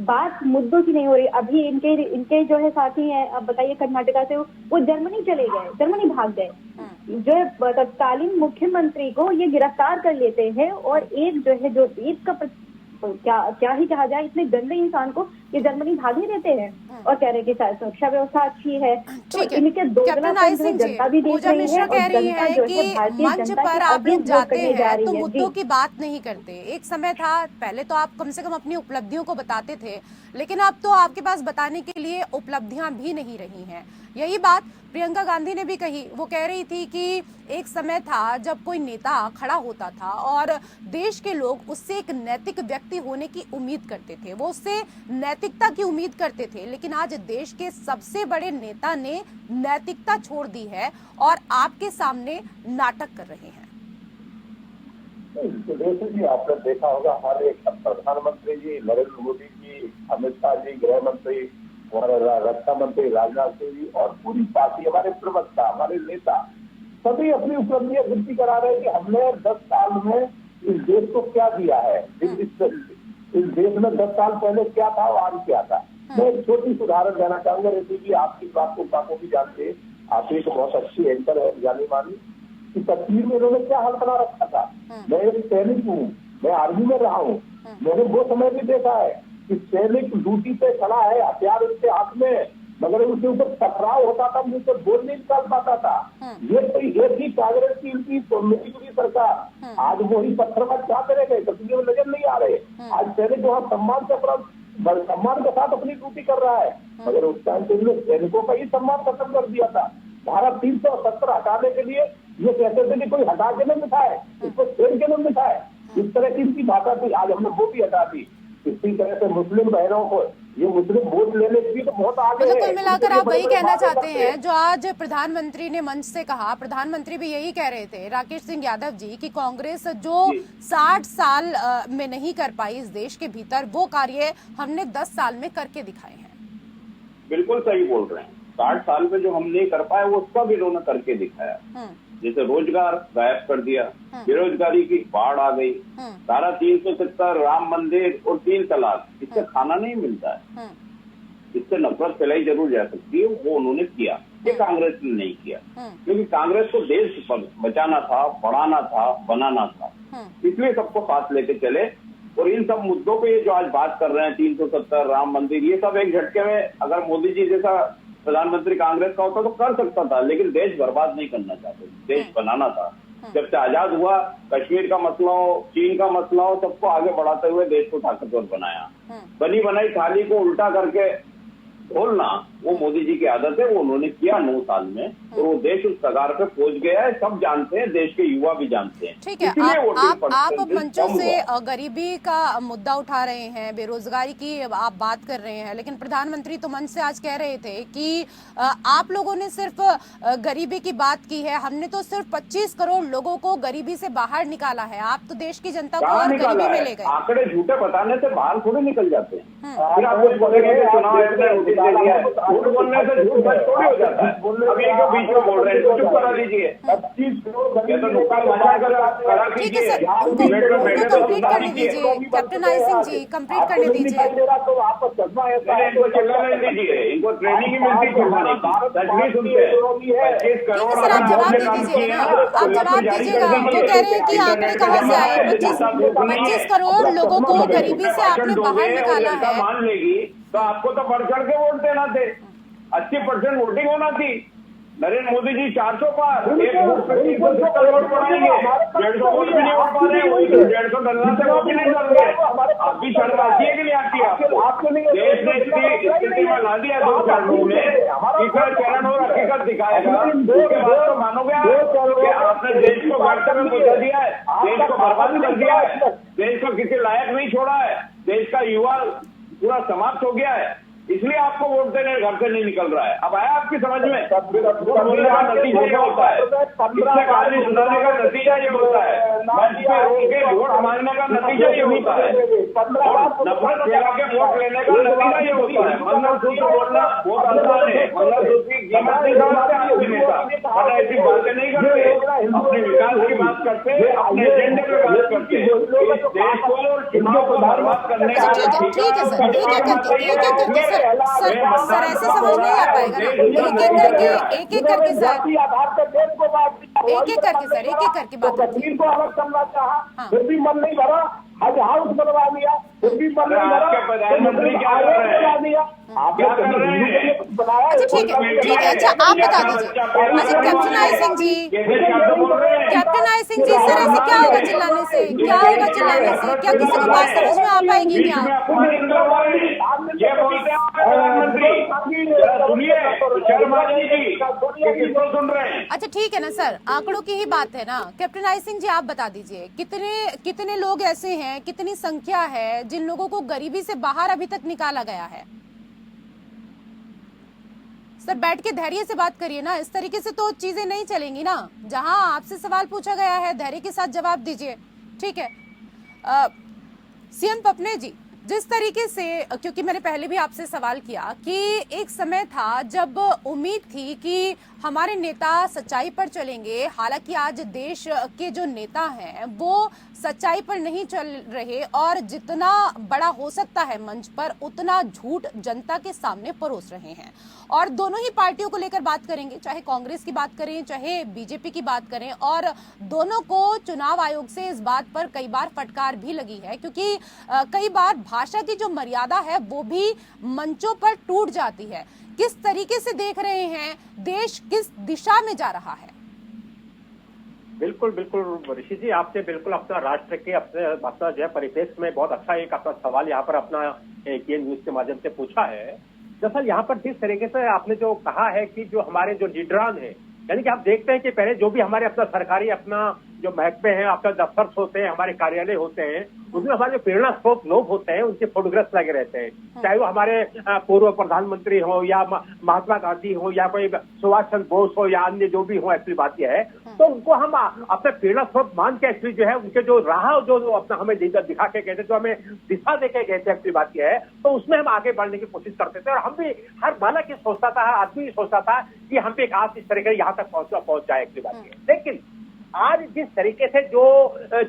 बात मुद्दों की नहीं हो रही। अभी इनके जो है साथी हैं, अब बताइए कर्नाटका से वो जर्मनी चले गए, जर्मनी भाग गए। जो तत्कालीन मुख्यमंत्री को ये गिरफ्तार कर लेते हैं, और एक जो है जो ईद का क्या ही कहा जाए, इतने गंदे इंसान को ये जर्मनी भाग नहीं देते हैं और कह रहे हैं कि सुरक्षा व्यवस्था अच्छी है। तो ठीक है। इनके दोगलापन जो है जनता भी देख पूजा रही मिश्रा है कह और रही जनता है जो है कि भारतीय मंच जनता पर के आप लोग अगेंस्ट वोट जाते करने जा हैं रही तो है। मुद्दों जी। की बात नहीं करते। एक समय था, पहले तो आप कम से कम अपनी उपलब्धियों को बताते थे, लेकिन अब तो आपके पास बताने के लिए उपलब्धियां भी नहीं रही हैं। यही बात प्रियंका गांधी ने भी कही। वो कह रही थी कि एक समय था जब कोई नेता खड़ा होता था और देश के लोग उससे एक नैतिक व्यक्ति होने की उम्मीद करते थे, वो उससे नैतिकता की उम्मीद करते थे, लेकिन आज देश के सबसे बड़े नेता ने नैतिकता छोड़ दी है और आपके सामने नाटक कर रहे हैं। जैसे जी आपने देखा होगा, हर एक प्रधानमंत्री जी नरेंद्र मोदी जी, अमित शाह जी, गृह मंत्री और रक्षा मंत्री राजनाथ सिंह जी और पूरी पार्टी, हमारे प्रवक्ता, हमारे नेता सभी अपनी उपलब्धियां गिनती करा रहे हैं कि हमने 10 साल में इस देश को क्या दिया है, इस देश में 10 साल पहले क्या था और आज क्या था। मैं एक छोटी सी उदाहरण देना चाहूंगा। ऋषि जी, आपकी बात को काफी भी जानते, आप एक बहुत अच्छी एंकर है, जानी मानी। कि कश्मीर में इन्होंने क्या हाल बना रखा था। मैं एक सैनिक हूँ, मैं आर्मी में रहा हूँ, मैंने वो समय भी देखा है कि सैनिक ड्यूटी पे खड़ा है, हथियार उसके हाथ में, मगर उसके ऊपर टकराव होता था, मुझे बोल नहीं निकाल पाता था। ये तो एक ही कांग्रेस की उनकी मिली जुली सरकार, आज वही पत्थरबाज क्या करेंगे, कश्मीर में नजर नहीं आ रहे। आज सैनिक वहाँ सम्मान के साथ अपनी ड्यूटी कर रहा है, मगर उस टाइम पे सैनिकों का ही सम्मान खत्म कर दिया था। धारा 370 हटाने के लिए ये कहते थे कि कोई हटा के नहीं मिठाए, इसको छेड़ के नहीं मिठाए, इस तरह की इनकी भाषा थी। आज हमने वो भी हटा दी। इसी तरह से मुस्लिम बहनों को, ये मुस्लिम वोट लेने के लिए तो बहुत आगे मतलब है। कुल मिलाकर आप वही कहना चाहते हैं हैं जो आज प्रधानमंत्री ने मंच से कहा। प्रधानमंत्री भी यही कह रहे थे, राकेश सिंह यादव जी, कि कांग्रेस जो 60 साल में नहीं कर पाई इस देश के भीतर, वो कार्य हमने 10 साल में करके दिखाए हैं। बिल्कुल सही बोल रहे हैं। 60 साल में जो हम नहीं कर पाए वो सब इन्होंने करके दिखाया। जैसे रोजगार गायब कर दिया, बेरोजगारी की बाढ़ आ गई, धारा 370, राम मंदिर और 3 तलाक, इससे खाना नहीं मिलता है, इससे नफरत फैलाई जरूर जा सकती है, वो उन्होंने किया। ये कांग्रेस ने नहीं किया, क्योंकि कांग्रेस को देश बचाना था, बढ़ाना था, बनाना था, इसलिए सबको साथ लेके चले। और इन सब मुद्दों पे जो आज बात कर रहे हैं, 370, राम मंदिर, ये सब एक झटके में अगर मोदी जी जैसा प्रधानमंत्री कांग्रेस का होता तो कर सकता था, लेकिन देश बर्बाद नहीं करना चाहते, देश बनाना था। जब से आजाद हुआ, कश्मीर का मसला हो, चीन का मसला हो, सबको आगे बढ़ाते हुए देश को ताकतवर बनाया। बनी बनाई थाली को उल्टा करके खोलना वो मोदी जी की आदत है, वो उन्होंने किया 9 साल में, और वो देश उस कगार पे पहुंच गया है। सब जानते हैं, देश के युवा भी जानते हैं। ठीक है, आप मंचों से गरीबी का मुद्दा उठा रहे हैं, बेरोजगारी की आप बात कर रहे हैं, लेकिन प्रधानमंत्री तो मंच से आज कह रहे थे कि आप लोगों ने सिर्फ गरीबी की बात की है, हमने तो सिर्फ 25 करोड़ लोगों को गरीबी से बाहर निकाला है, आप तो देश की जनता को और गरीबी में ले गए। आंकड़े झूठे बताने से बाहर थोड़े निकल जाते हैं। फिर आप कुछ बोलेंगे कि चुनाव आयोग ने नोटिस दे दिया है, झूठ बोलने से झूठ सच थोड़ी हो जाता है। अब ये जो बीच में बोल रहे हैं, चुप करा लीजिए, या तो नुकसान करा ठीक है सर, उनको कंप्लीट करने दीजिए। Captain I Singh ji, complete करने दीजिए। इनको चिल्लाने दीजिए, इनको ट्रेनिंग ही मिलती चिल्लाने की, सच नहीं सुनते। 25 करोड़ सर, आप जवाब दे दीजिए ना, आप जवाब दीजिएगा। वो कह रहे हैं कि आंकड़े कहाँ से आए, 25 करोड़ लोगों को गरीबी से आपने बाहर निकाला है। मान लेगी तो आपको तो बढ़ चढ़ के वोट देना थे, 80% वोटिंग होना थी। नरेंद्र मोदी जी 400 पार, एक वोट पे 370 वोट बढ़ाएंगे, 150 वोट भी नहीं हो पा रहे, वही 150 डलना से वो भी नहीं डल रहे। आपकी शर्म आती है कि नहीं आती आपको? देश ने इतनी स्थिति में ला दिया 2 चरणों में, तीसरा चरण और हकीकत दिखाएगा, उसके बाद तो मानोगे कि आपने देश को घाटे में पहुंचा दिया है, देश को बर्बाद कर दिया है, देश को किसी लायक नहीं छोड़ा है, देश का युवा पूरा समाप्त हो गया है, इसलिए आपको वोट देने घर से नहीं निकल रहा है। अब आया आपकी समझ में? बोलने का नतीजा ये होता है, इससे कहानी सुनाने का नतीजा ये होता है, मंच पे रोक के वोट मांगने का नतीजा ये होता है, नफरत फैला के वोट लेने का नतीजा ये होता है। मंगलसूत्र बोलना बहुत आसान है, मंगलसूत्र की कीमत नहीं समझते आपके नेता, और ऐसी बातें नहीं करते, अपने विकास की बात करते, अपने एजेंडे पे बात करते, इस देश को और चुनाव को बर्बाद करने का ठीक है सर, ठीक है सर ऐसे समझ नहीं आ पाएगा ना, एक एक करके सर, आधार पर देश को बात एक एक करके सर, एक एक करके बात तो कश्मीर को अलग करना चाहा, फिर भी मन नहीं भरा, हज हाउस बनवा लिया, फिर भी मन नहीं भरा, आपके प्रधानमंत्री क्या कर रहे हैं? आपने बनाया। अच्छा ठीक है, अच्छा आप बता दीजिए। अच्छा captain I Singh ji, captain I Singh ji, sir ऐसे क्या होगा चिल्लाने से, क्या होगा चिल्लाने से, क्या किसी को बात समझ में आ पाएगी क्या? ये बोलते हैं प्रधानमंत्री, सुनिए शर्माजी जी, किसको सुन रहे हैं? अच्छा ठीक है ना सर, आंकड़ों की ही बात है ना। कैप्टन आई सिंह जी आप बता दीजिए, कितने लोग ऐसे हैं, कितनी संख्या है जिन लोगों को गरीबी से बाहर अभी तक निकाला गया है? सर बैठ के धैर्य से बात करिए ना, इस तरीके से तो चीजें नहीं चलेंगी ना। जहां आपसे सवाल पूछा गया है धैर्य के साथ जवाब दीजिए, ठीक है। सीएम पपने जी, जिस तरीके से, क्योंकि मैंने पहले भी आपसे सवाल किया कि एक समय था जब उम्मीद थी कि हमारे नेता सच्चाई पर चलेंगे, हालांकि आज देश के जो नेता हैं वो सच्चाई पर नहीं चल रहे और जितना बड़ा हो सकता है मंच पर उतना झूठ जनता के सामने परोस रहे हैं। और दोनों ही पार्टियों को लेकर बात करेंगे, चाहे कांग्रेस की बात करें चाहे बीजेपी की बात करें, और दोनों को चुनाव आयोग से इस बात पर कई बार फटकार भी लगी है, क्योंकि कई बार भाषा की जो मर्यादा है वो भी मंचों पर टूट जाती है। किस तरीके से देख रहे हैं, देश किस दिशा में जा रहा है? बिल्कुल बिल्कुल ऋषि जी, आपने बिल्कुल अपना राष्ट्र के अपना जो है परिप्रेक्ष्य में बहुत अच्छा एक अपना सवाल यहाँ पर अपना ये न्यूज के माध्यम से पूछा है। दरअसल यहाँ पर जिस तरीके से आपने जो कहा है कि जो हमारे जो लीडरान है, यानी कि आप देखते हैं कि पहले जो भी हमारे अपना सरकारी अपना जो महकमे हैं, अपना दफ्तर होते हैं, हमारे कार्यालय होते हैं, उसमें हमारे जो प्रेरणा स्रोत लोग होते हैं उनके फोटोग्राफ्स लगे रहते हैं, चाहे वो हमारे पूर्व प्रधानमंत्री हो या महात्मा गांधी हो या कोई सुभाष चंद्र बोस हो या अन्य जो भी हो। एक्चुअली बात यह है तो उनको हम अपने प्रेरणा स्रोत मान के एक्चुअली जो है उनके जो राह जो अपना हमें दिखा के गए थे, जो हमें दिशा दे के गए थे, एक्चुअली बात यह है तो उसमें हम आगे बढ़ने की कोशिश करते थे। और हम भी हर बालक ये सोचता था, हर आदमी ये सोचता था कि हम भी एक आज इस तरह यहाँ तक पहुंच जाए, एक्चुअली बात यह। लेकिन आज जिस तरीके से जो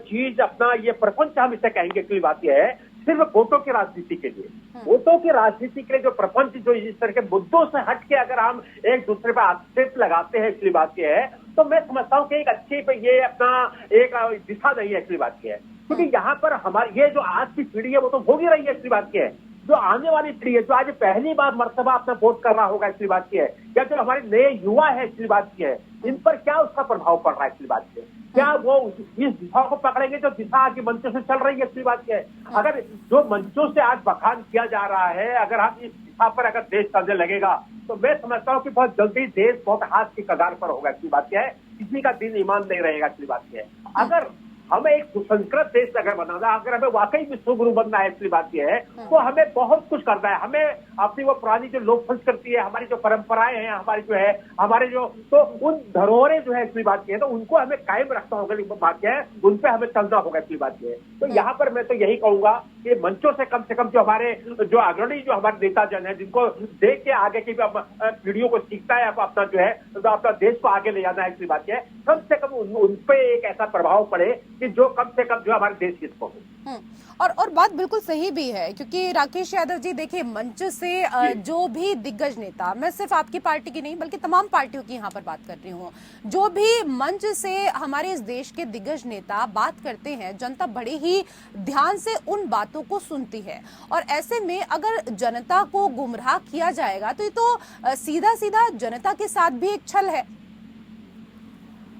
चीज अपना ये प्रपंच हम इसे कहेंगे, एक्चुअली बात यह है सिर्फ वोटों की राजनीति के लिए, वोटों की राजनीति के लिए जो प्रपंच जो इस तरह के मुद्दों से हट के अगर हम एक दूसरे पर आक्षेप लगाते हैं, एक्चुअली बात यह है तो मैं समझता हूँ कि एक अच्छी पे ये अपना एक दिशा नहीं है, एक्चुअली बात यह है। क्योंकि यहाँ पर हमारी ये जो आज की पीढ़ी है वो तो भोग ही रही है, एक्चुअली बात यह है। जो आने वाली पीढ़ी है, जो आज पहली बार मर्तबा अपना वोट करना होगा, एक्चुअली बात की है, या जो हमारे नए युवा है, एक्चुअली बात की है, इन पर क्या उसका प्रभाव पड़ रहा है, एक्चुअली बात की है। क्या वो इस दिशा को पकड़ेंगे जो दिशा आगे मंचों से चल रही है, एक्चुअली बात की है। अगर जो मंचों से आज बखान किया जा रहा है, अगर हम इस दिशा पर अगर देश चलने लगेगा तो मैं समझता हूँ कि बहुत जल्दी देश बहुत हाथ की कगार पर होगा, एक्चुअली बात क्या है। किसी का दिन ईमान नहीं रहेगा, एक्चुअली बात क्या है। अगर हमें एक सुसंस्कृत देश अगर बनाना, अगर हमें वाकई विश्व गुरु बनना है, इसलिए बात यह है तो हमें बहुत कुछ करना है। हमें अपनी वो पुरानी जो लोक संस्कृति है, हमारी जो परंपराएं हैं, हमारी जो है हमारे जो तो उन धरोहरें जो है, इसलिए बात यह है तो उनको हमें कायम रखना होगा, बात यह है उन पे हमें चलना होगा, इसलिए बात यह है। तो यहाँ पर मैं तो यही कहूंगा कि मंचों से कम जो हमारे जो अग्रणी जो हमारे नेता जन है, जिनको देख के आगे की पीढ़ियों को सीखता है अपना जो है तो अपना देश को आगे ले जाना है, इसलिए बात यह है कम से कम उन पे एक ऐसा प्रभाव पड़े कि जो कम से कम जो हमारे देश हित को हो। और बात बिल्कुल सही भी है, क्योंकि राकेश यादव जी देखिए, मंच से जो भी दिग्गज नेता, मैं सिर्फ आपकी पार्टी की नहीं बल्कि तमाम पार्टियों की यहाँ पर बात कर रही हूँ, जो भी मंच से हमारे इस देश के दिग्गज नेता बात करते हैं, जनता बड़े ही ध्यान से उन बातों को सुनती है। और ऐसे में अगर जनता को गुमराह किया जाएगा तो ये तो सीधा सीधा जनता के साथ भी एक छल है।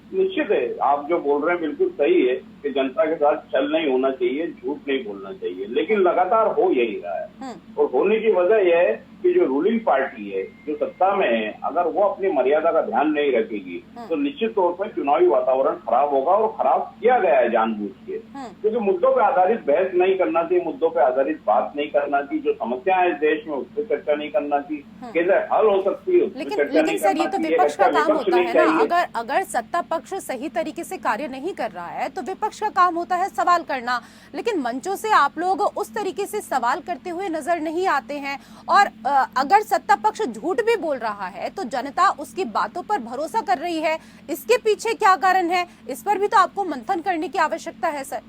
निश्चित है, आप जो बोल रहे हैं बिल्कुल सही है कि जनता के साथ छल नहीं होना चाहिए, झूठ नहीं बोलना चाहिए, लेकिन लगातार हो यही रहा है। और होने की वजह यह है कि जो रूलिंग पार्टी है, जो सत्ता में है, अगर वो अपनी मर्यादा का ध्यान नहीं रखेगी तो निश्चित तौर पर चुनावी वातावरण खराब होगा। और खराब किया गया है जानबूझ के, क्योंकि मुद्दों पर आधारित बहस नहीं करना चाहिए, मुद्दों पर आधारित बात नहीं करना चाहिए, जो समस्या है इस देश में उस पर चर्चा नहीं करना चाहिए, कैसे हल हो सकती है उस पर चर्चा नहीं सर, ये तो करना विपक्ष का काम होता है ना। चाहिए। अगर सत्ता पक्ष सही तरीके से कार्य नहीं कर रहा है तो विपक्ष का काम होता है सवाल करना, लेकिन मंचों से आप लोग उस तरीके से सवाल करते हुए नजर नहीं आते हैं। और अगर सत्ता पक्ष झूठ भी बोल रहा है तो जनता उसकी बातों पर भरोसा कर रही है, इसके पीछे क्या कारण है, इस पर भी तो आपको मंथन करने की आवश्यकता है सर।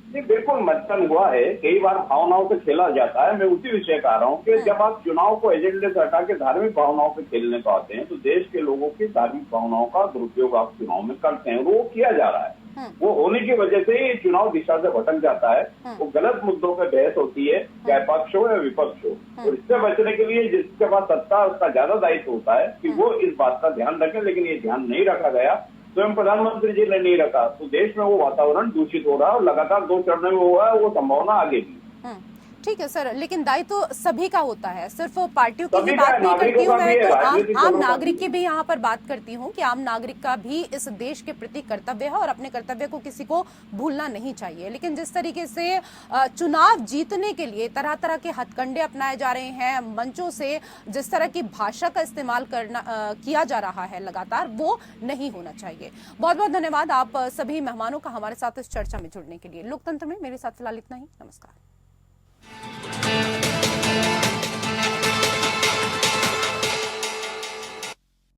जी बिल्कुल मंथन हुआ है, कई बार भावनाओं से खेला जाता है। मैं उसी विषय कह रहा हूँ कि जब आप चुनाव को एजेंडे से हटा के धार्मिक भावनाओं पे खेलने को आते हैं तो देश के लोगों की धार्मिक भावनाओं का दुरुपयोग आप चुनाव में करते हैं, वो किया जा रहा है। वो होने की वजह से ये चुनाव दिशा से भटक जाता है। वो गलत मुद्दों पर बहस होती है, चाहे पक्ष हो या विपक्ष हो। और इससे बचने के लिए जिसके पास सत्ता है उसका ज्यादा दायित्व होता है कि वो इस बात का ध्यान रखें, लेकिन ये ध्यान नहीं रखा गया। स्वयं प्रधानमंत्री जी ने नहीं रखा तो देश में वो वातावरण दूषित हो रहा है और लगातार 2 चरणों में हुआ है, वो संभावना आगे भी। ठीक है सर, लेकिन दायित्व तो सभी का होता है, सिर्फ पार्टियों की सभी ही का बात है, नहीं करती हूँ मैं, तो राजनीतिक आम दलों का नागरिक भी। की भी यहाँ पर बात करती हूँ कि आम नागरिक का भी इस देश के प्रति कर्तव्य है और अपने कर्तव्य को किसी को भूलना नहीं चाहिए। लेकिन जिस तरीके से चुनाव जीतने के लिए तरह तरह के हथकंडे अपनाए जा रहे हैं, मंचों से जिस तरह की भाषा का इस्तेमाल किया जा रहा है लगातार, वो नहीं होना चाहिए। बहुत बहुत धन्यवाद आप सभी मेहमानों का हमारे साथ इस चर्चा में जुड़ने के लिए। लोकतंत्र में मेरे साथ फिलहाल इतना ही। नमस्कार।